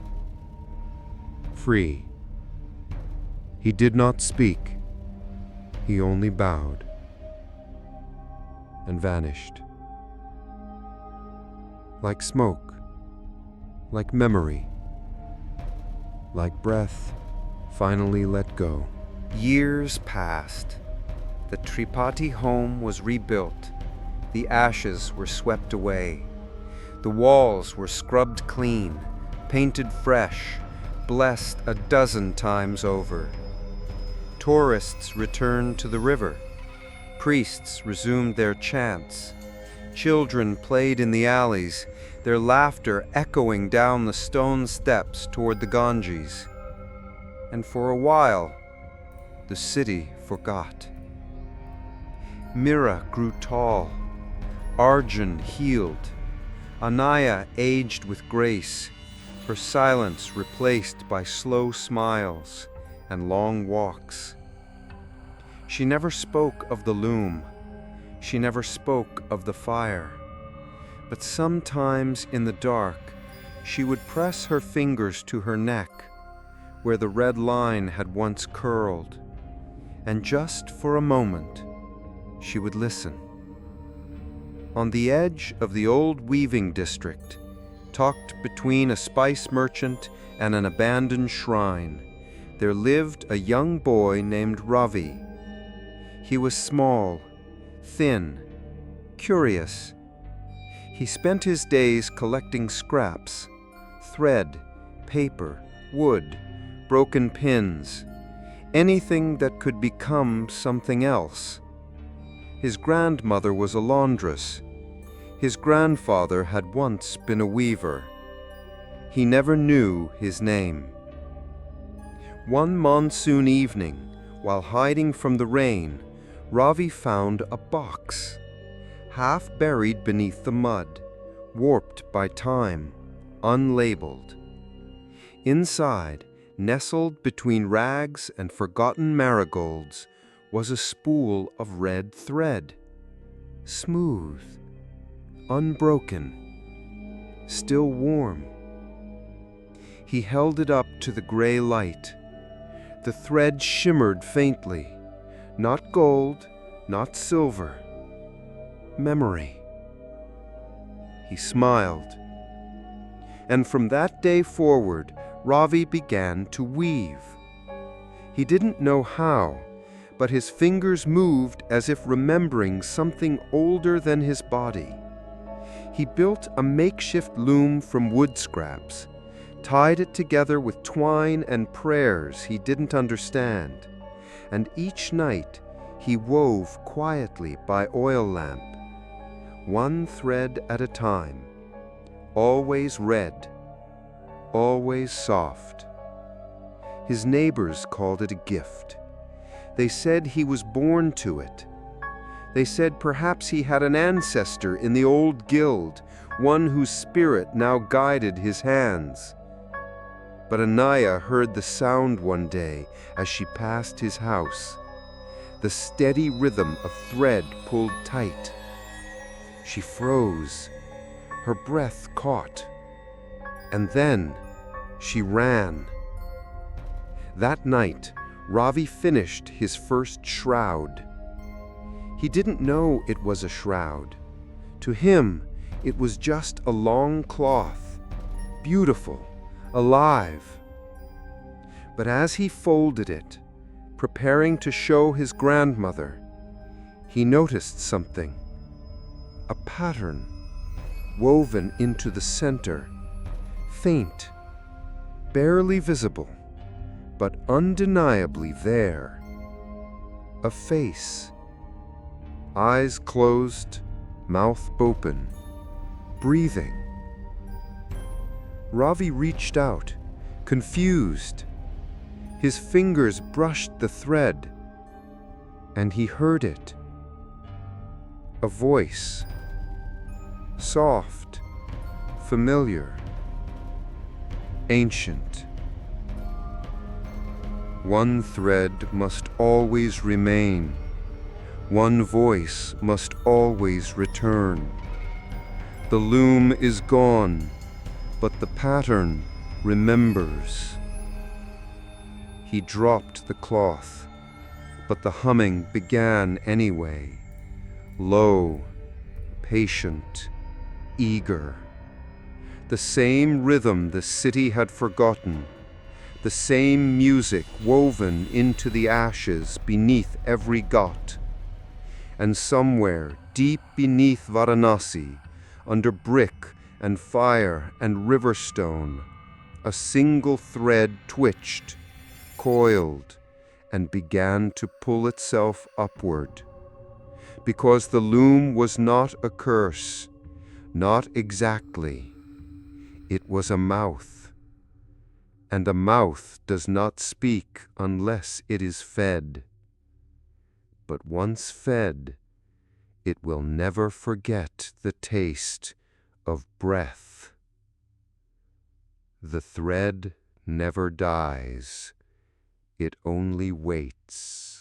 free. He did not speak, he only bowed and vanished. Like smoke, like memory, like breath finally let go. Years passed. The Tripathi home was rebuilt. The ashes were swept away. The walls were scrubbed clean, painted fresh, blessed a dozen times over. Tourists returned to the river. Priests resumed their chants. Children played in the alleys, their laughter echoing down the stone steps toward the Ganges. And for a while, the city forgot. Mira grew tall. Arjun healed. Anaya aged with grace, her silence replaced by slow smiles and long walks. She never spoke of the loom. She never spoke of the fire. But sometimes in the dark, she would press her fingers to her neck, where the red line had once curled, and just for a moment, she would listen. On the edge of the old weaving district, tucked between a spice merchant and an abandoned shrine, there lived a young boy named Ravi. He was small, thin, curious. He spent his days collecting scraps, thread, paper, wood, broken pins, anything that could become something else. His grandmother was a laundress. His grandfather had once been a weaver. He never knew his name. One monsoon evening, while hiding from the rain, Ravi found a box, half buried beneath the mud, warped by time, unlabeled. Inside, nestled between rags and forgotten marigolds, was a spool of red thread, smooth, unbroken, still warm. He held it up to the gray light. The thread shimmered faintly, not gold, not silver, memory. He smiled. And from that day forward, Ravi began to weave. He didn't know how, but his fingers moved as if remembering something older than his body. He built a makeshift loom from wood scraps, tied it together with twine and prayers he didn't understand, and each night he wove quietly by oil lamp, one thread at a time, always red, always soft. His neighbors called it a gift. They said he was born to it. They said perhaps he had an ancestor in the old guild, one whose spirit now guided his hands. But Anaya heard the sound one day as she passed his house, the steady rhythm of thread pulled tight. She froze, her breath caught, and then she ran. That night, Ravi finished his first shroud. He didn't know it was a shroud. To him, it was just a long cloth, beautiful, alive. But as he folded it, preparing to show his grandmother, he noticed something. A pattern woven into the center, faint, barely visible, but undeniably there. A face, eyes closed, mouth open, breathing. Ravi reached out, confused. His fingers brushed the thread, and he heard it. A voice, soft, familiar, ancient. One thread must always remain. One voice must always return. The loom is gone, but the pattern remembers. He dropped the cloth, but the humming began anyway, low, patient, eager. The same rhythm the city had forgotten, the same music woven into the ashes beneath every ghat. And somewhere deep beneath Varanasi, under brick and fire and river stone, a single thread twitched, coiled, and began to pull itself upward. Because the loom was not a curse, not exactly. It was a mouth. And a mouth does not speak unless it is fed. But once fed, it will never forget the taste of breath. The thread never dies. It only waits.